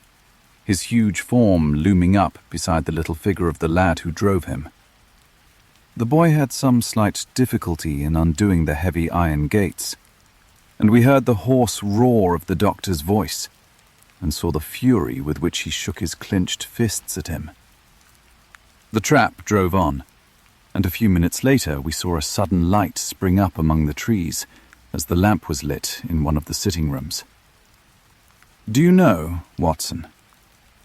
his huge form looming up beside the little figure of the lad who drove him. The boy had some slight difficulty in undoing the heavy iron gates, and we heard the hoarse roar of the doctor's voice and saw the fury with which he shook his clenched fists at him. The trap drove on, and a few minutes later we saw a sudden light spring up among the trees as the lamp was lit in one of the sitting rooms. "Do you know, Watson,"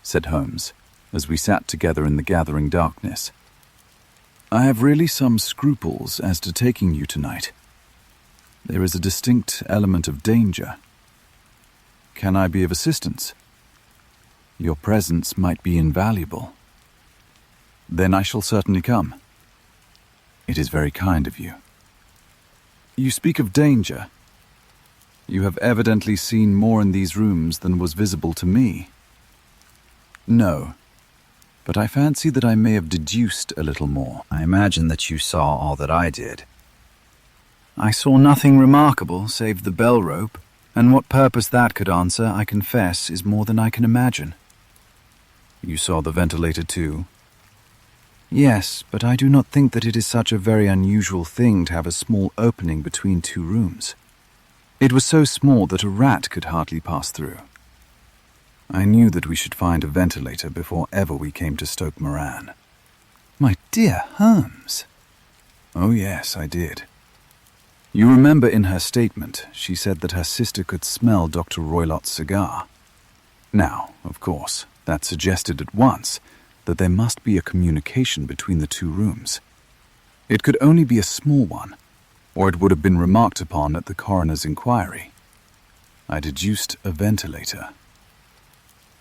said Holmes, as we sat together in the gathering darkness, "I have really some scruples as to taking you tonight. There is a distinct element of danger. Can I be of assistance? Your presence might be invaluable." "Then I shall certainly come." "It is very kind of you." "You speak of danger. You have evidently seen more in these rooms than was visible to me." "No, but I fancy that I may have deduced a little more." I imagine that you saw all that I did. "I saw nothing remarkable save the bell rope, and what purpose that could answer, I confess, is more than I can imagine." "You saw the ventilator too?" "Yes, but I do not think that it is such a very unusual thing to have a small opening between two rooms. It was so small that a rat could hardly pass through." "I knew that we should find a ventilator before ever we came to Stoke Moran." "My dear Holmes." "Oh yes, I did. You remember in her statement she said that her sister could smell Dr. Roylott's cigar. Now, of course, that suggested at once that there must be a communication between the two rooms. It could only be a small one, or it would have been remarked upon at the coroner's inquiry. I deduced a ventilator."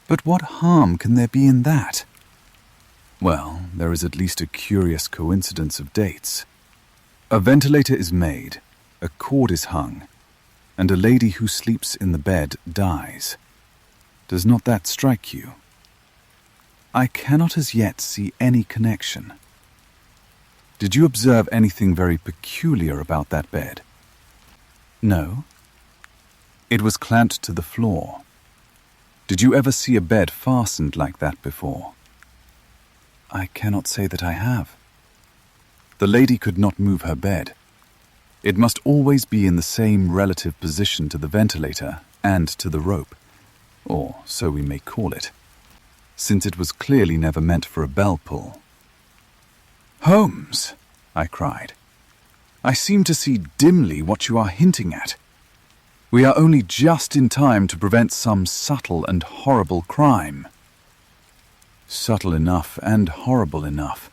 "But what harm can there be in that?" "Well, there is at least a curious coincidence of dates. A ventilator is made, a cord is hung, and a lady who sleeps in the bed dies. Does not that strike you?" "I cannot as yet see any connection." "Did you observe anything very peculiar about that bed?" "No." "It was clamped to the floor. Did you ever see a bed fastened like that before?" "I cannot say that I have." "The lady could not move her bed. It must always be in the same relative position to the ventilator and to the rope, or so we may call it, since it was clearly never meant for a bell pull." "Holmes," I cried, "I seem to see dimly what you are hinting at. We are only just in time to prevent some subtle and horrible crime." "Subtle enough and horrible enough.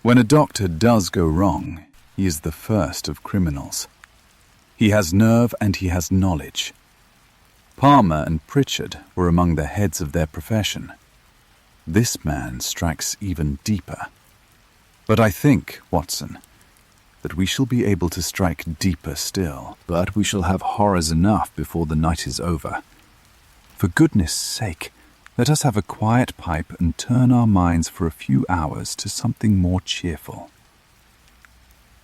When a doctor does go wrong, He is the first of criminals. He has nerve and he has knowledge. Palmer and Pritchard were among the heads of their profession. This man strikes even deeper. But I think, Watson, that we shall be able to strike deeper still. But we shall have horrors enough before the night is over. For goodness sake, let us have a quiet pipe and turn our minds for a few hours to something more cheerful.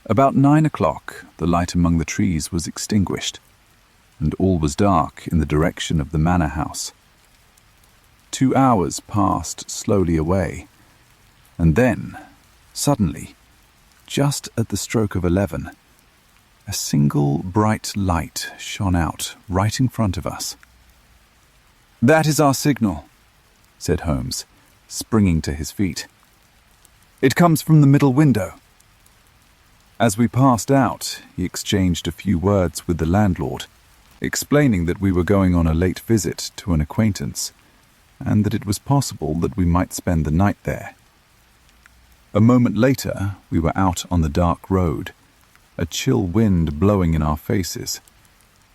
About 9 o'clock, the light among the trees was extinguished, and all was dark in the direction of the manor house. 2 hours passed slowly away, and then, suddenly, just at the stroke of 11, a single bright light shone out right in front of us. "That is our signal," said Holmes, springing to his feet. "It comes from the middle window." As we passed out, he exchanged a few words with the landlord, explaining that we were going on a late visit to an acquaintance, and that it was possible that we might spend the night there. A moment later, we were out on the dark road, a chill wind blowing in our faces,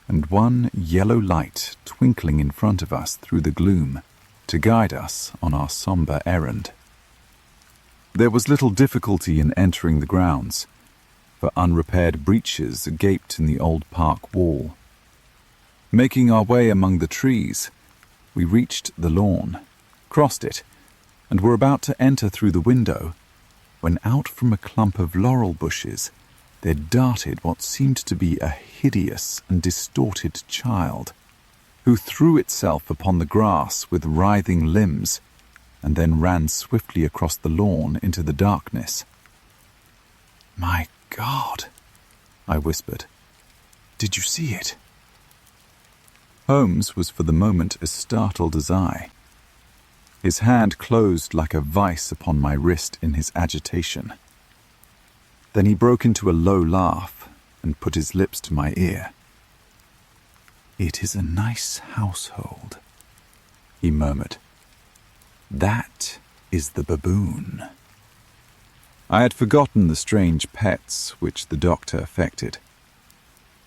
and one yellow light twinkling in front of us through the gloom to guide us on our sombre errand. There was little difficulty in entering the grounds, for unrepaired breaches gaped in the old park wall. Making our way among the trees, we reached the lawn, crossed it, and were about to enter through the window, when out from a clump of laurel bushes there darted what seemed to be a hideous and distorted child, who threw itself upon the grass with writhing limbs, and then ran swiftly across the lawn into the darkness. "My God," I whispered. "Did you see it?" Holmes was for the moment as startled as I. His hand closed like a vice upon my wrist in his agitation. Then he broke into a low laugh and put his lips to my ear. "It is a nice household," he murmured. "That is the baboon." I had forgotten the strange pets which the doctor affected.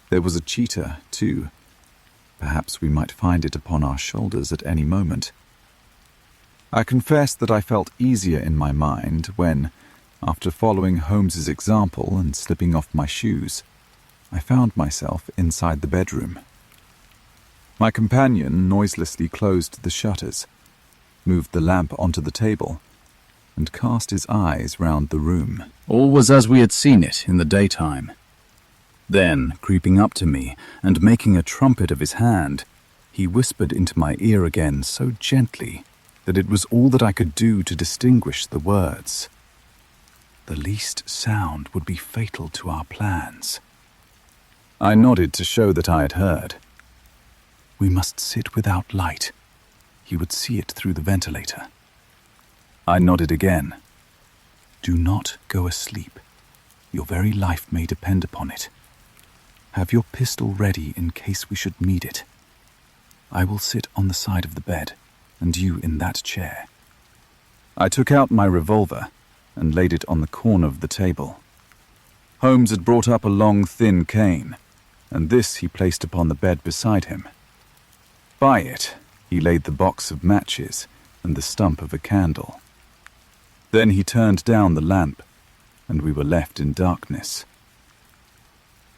There was a cheetah, too. Perhaps we might find it upon our shoulders at any moment. I confess that I felt easier in my mind when, after following Holmes's example and slipping off my shoes, I found myself inside the bedroom. My companion noiselessly closed the shutters, moved the lamp onto the table, and cast his eyes round the room. All was as we had seen it in the daytime. Then, creeping up to me and making a trumpet of his hand, he whispered into my ear again so gently that it was all that I could do to distinguish the words. "The least sound would be fatal to our plans." I nodded to show that I had heard. "We must sit without light. He would see it through the ventilator." I nodded again. "Do not go asleep. Your very life may depend upon it. Have your pistol ready in case we should need it. I will sit on the side of the bed, and you in that chair." I took out my revolver and laid it on the corner of the table. Holmes had brought up a long, thin cane, and this he placed upon the bed beside him. By it, he laid the box of matches and the stump of a candle. Then he turned down the lamp, and we were left in darkness.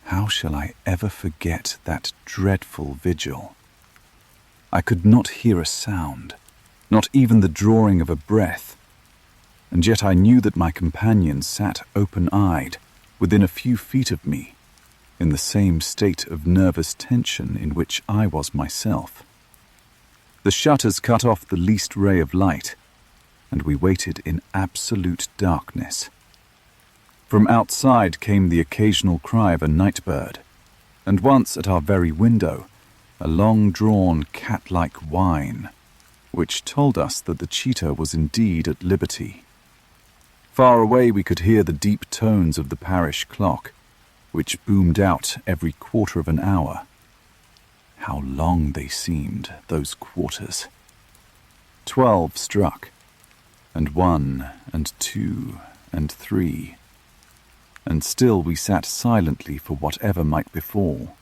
How shall I ever forget that dreadful vigil? I could not hear a sound, not even the drawing of a breath, and yet I knew that my companion sat open-eyed within a few feet of me, in the same state of nervous tension in which I was myself. The shutters cut off the least ray of light, and we waited in absolute darkness. From outside came the occasional cry of a night bird, and once at our very window, a long-drawn cat-like whine, which told us that the cheetah was indeed at liberty. Far away we could hear the deep tones of the parish clock, which boomed out every quarter of an hour. How long they seemed, those quarters. 12 struck, and 1 and 2 and 3. and still we sat silently for whatever might befall.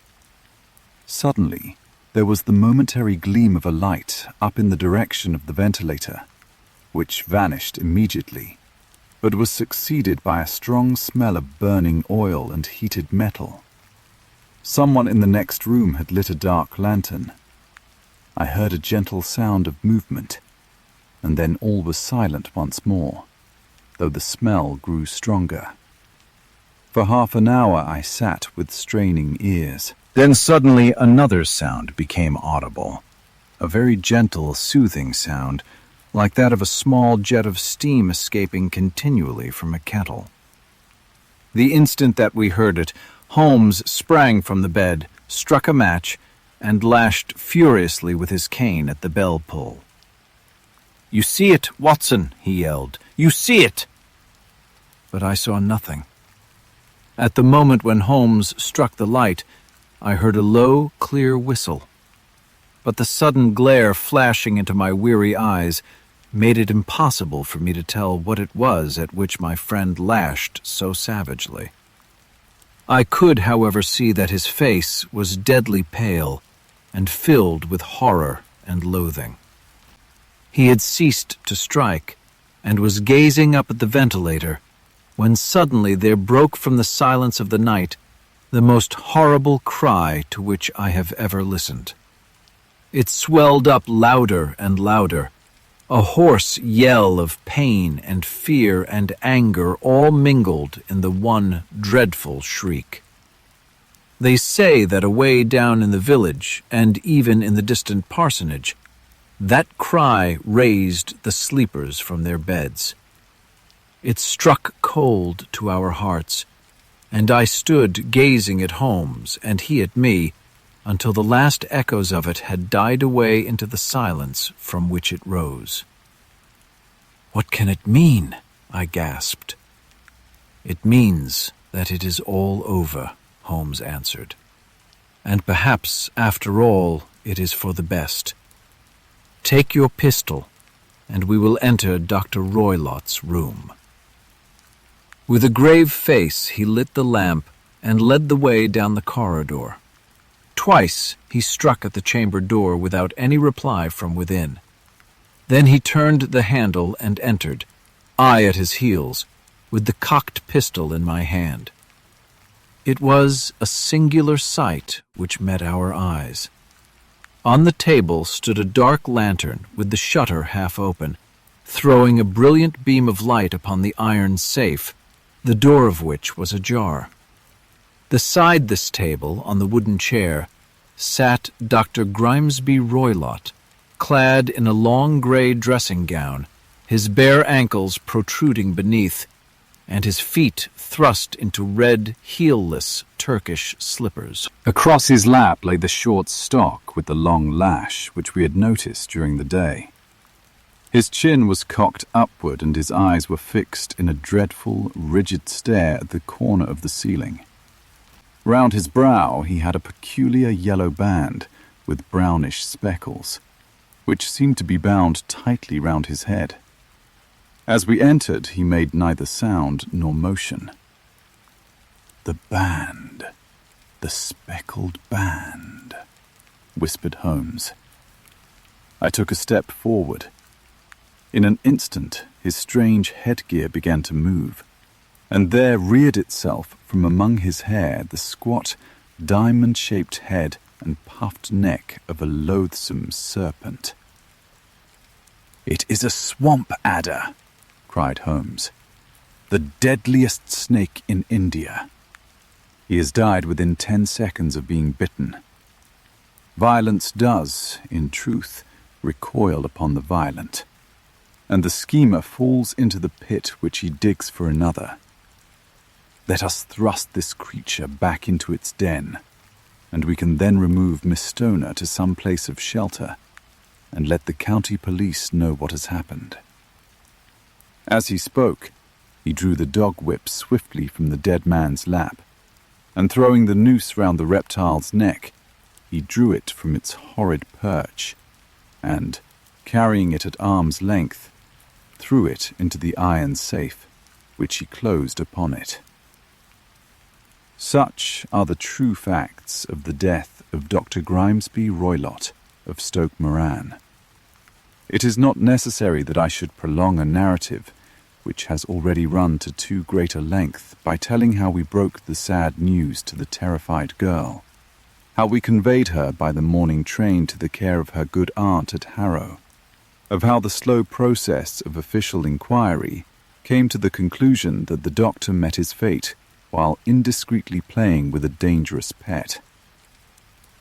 Suddenly, there was the momentary gleam of a light up in the direction of the ventilator, which vanished immediately, but was succeeded by a strong smell of burning oil and heated metal. Someone in the next room had lit a dark lantern. I heard a gentle sound of movement, and then all was silent once more, though the smell grew stronger. For half an hour I sat with straining ears. Then suddenly another sound became audible, a very gentle, soothing sound, like that of a small jet of steam escaping continually from a kettle. The instant that we heard it, Holmes sprang from the bed, struck a match, and lashed furiously with his cane at the bell pull. "You see it, Watson," he yelled. "You see it!" But I saw nothing. At the moment when Holmes struck the light, I heard a low, clear whistle. But the sudden glare flashing into my weary eyes made it impossible for me to tell what it was at which my friend lashed so savagely. I could, however, see that his face was deadly pale and filled with horror and loathing. He had ceased to strike and was gazing up at the ventilator when suddenly there broke from the silence of the night the most horrible cry to which I have ever listened. It swelled up louder and louder, a hoarse yell of pain and fear and anger all mingled in the one dreadful shriek. They say that away down in the village, and even in the distant parsonage, that cry raised the sleepers from their beds. It struck cold to our hearts, and I stood gazing at Holmes and he at me until the last echoes of it had died away into the silence from which it rose. "What can it mean?" I gasped. "It means that it is all over," Holmes answered. "And perhaps, after all, it is for the best. Take your pistol, and we will enter Dr. Roylott's room." With a grave face, he lit the lamp and led the way down the corridor. Twice he struck at the chamber door without any reply from within. Then he turned the handle and entered, I at his heels, with the cocked pistol in my hand. It was a singular sight which met our eyes. On the table stood a dark lantern with the shutter half open, throwing a brilliant beam of light upon the iron safe, the door of which was ajar. Beside this table, on the wooden chair, sat Dr. Grimesby Roylott, clad in a long grey dressing gown, his bare ankles protruding beneath, and his feet thrust into red, heel-less Turkish slippers. Across his lap lay the short stock with the long lash which we had noticed during the day. His chin was cocked upward and his eyes were fixed in a dreadful, rigid stare at the corner of the ceiling. Round his brow he had a peculiar yellow band with brownish speckles, which seemed to be bound tightly round his head. As we entered, he made neither sound nor motion. "The band, the Speckled Band," whispered Holmes. I took a step forward. In an instant, his strange headgear began to move, and there reared itself from among his hair the squat, diamond-shaped head and puffed neck of a loathsome serpent. "It is a swamp adder," cried Holmes. "The deadliest snake in India. He has died within 10 seconds of being bitten. Violence does, in truth, recoil upon the violent, and the schemer falls into the pit which he digs for another. Let us thrust this creature back into its den, and we can then remove Miss Stoner to some place of shelter and let the county police know what has happened." As he spoke, he drew the dog whip swiftly from the dead man's lap, and throwing the noose round the reptile's neck, he drew it from its horrid perch, and, carrying it at arm's length, threw it into the iron safe, which he closed upon it. Such are the true facts of the death of Dr. Grimesby Roylott of Stoke Moran. It is not necessary that I should prolong a narrative which has already run to too great a length by telling how we broke the sad news to the terrified girl, how we conveyed her by the morning train to the care of her good aunt at Harrow, of how the slow process of official inquiry came to the conclusion that the doctor met his fate while indiscreetly playing with a dangerous pet.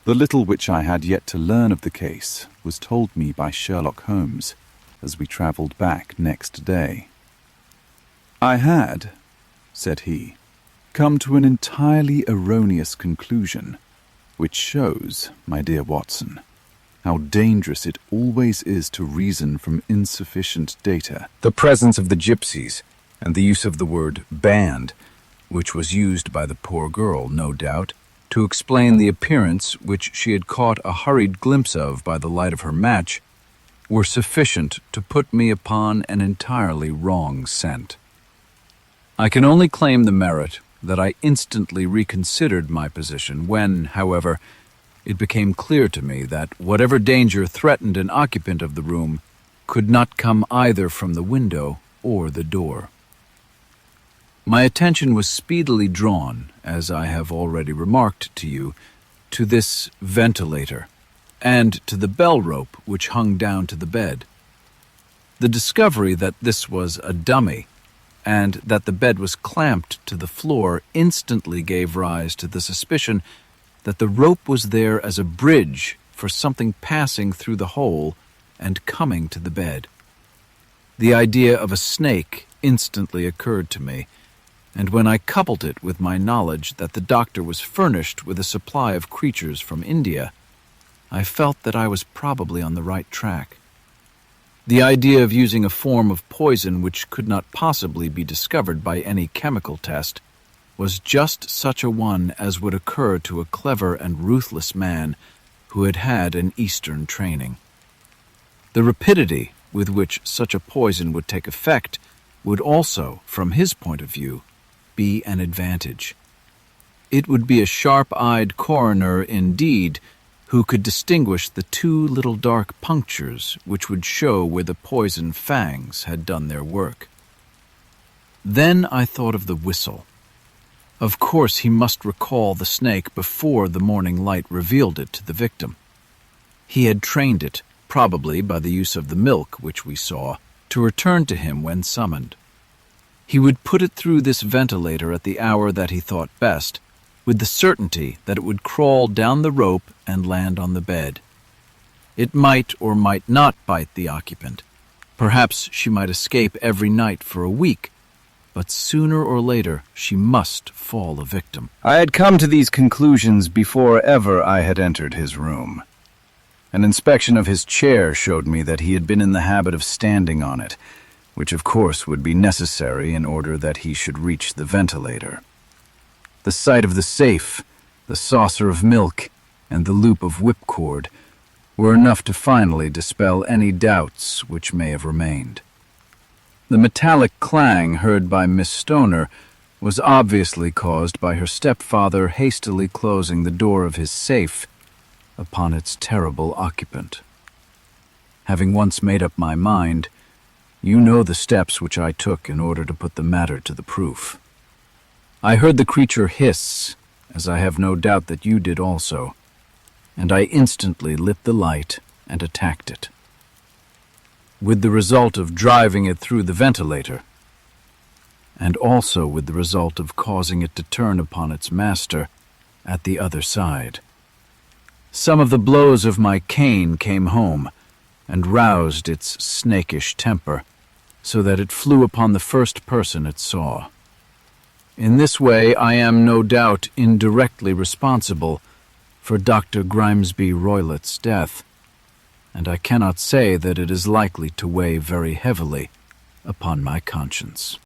The little which I had yet to learn of the case was told me by Sherlock Holmes as we travelled back next day. "I had," said he, "come to an entirely erroneous conclusion, which shows, my dear Watson, how dangerous it always is to reason from insufficient data." The presence of the gypsies and the use of the word band, which was used by the poor girl, no doubt, to explain the appearance which she had caught a hurried glimpse of by the light of her match, were sufficient to put me upon an entirely wrong scent. I can only claim the merit that I instantly reconsidered my position when, however, it became clear to me that whatever danger threatened an occupant of the room could not come either from the window or the door. My attention was speedily drawn, as I have already remarked to you, to this ventilator and to the bell rope which hung down to the bed. The discovery that this was a dummy and that the bed was clamped to the floor instantly gave rise to the suspicion that the rope was there as a bridge for something passing through the hole and coming to the bed. The idea of a snake instantly occurred to me, and when I coupled it with my knowledge that the doctor was furnished with a supply of creatures from India, I felt that I was probably on the right track. The idea of using a form of poison which could not possibly be discovered by any chemical test was just such a one as would occur to a clever and ruthless man who had had an Eastern training. The rapidity with which such a poison would take effect would also, from his point of view, be an advantage. It would be a sharp-eyed coroner indeed who could distinguish the two little dark punctures which would show where the poison fangs had done their work. Then I thought of the whistle. Of course he must recall the snake before the morning light revealed it to the victim. He had trained it, probably by the use of the milk which we saw, to return to him when summoned. He would put it through this ventilator at the hour that he thought best, with the certainty that it would crawl down the rope and land on the bed. It might or might not bite the occupant. Perhaps she might escape every night for a week, but sooner or later she must fall a victim. I had come to these conclusions before ever I had entered his room. An inspection of his chair showed me that he had been in the habit of standing on it, which of course would be necessary in order that he should reach the ventilator. The sight of the safe, the saucer of milk, and the loop of whipcord were enough to finally dispel any doubts which may have remained. The metallic clang heard by Miss Stoner was obviously caused by her stepfather hastily closing the door of his safe upon its terrible occupant. Having once made up my mind, you know the steps which I took in order to put the matter to the proof. I heard the creature hiss, as I have no doubt that you did also, and I instantly lit the light and attacked it, with the result of driving it through the ventilator, and also with the result of causing it to turn upon its master at the other side. Some of the blows of my cane came home and roused its snakish temper, so that it flew upon the first person it saw. In this way I am no doubt indirectly responsible for Dr. Grimesby Roylott's death, and I cannot say that it is likely to weigh very heavily upon my conscience.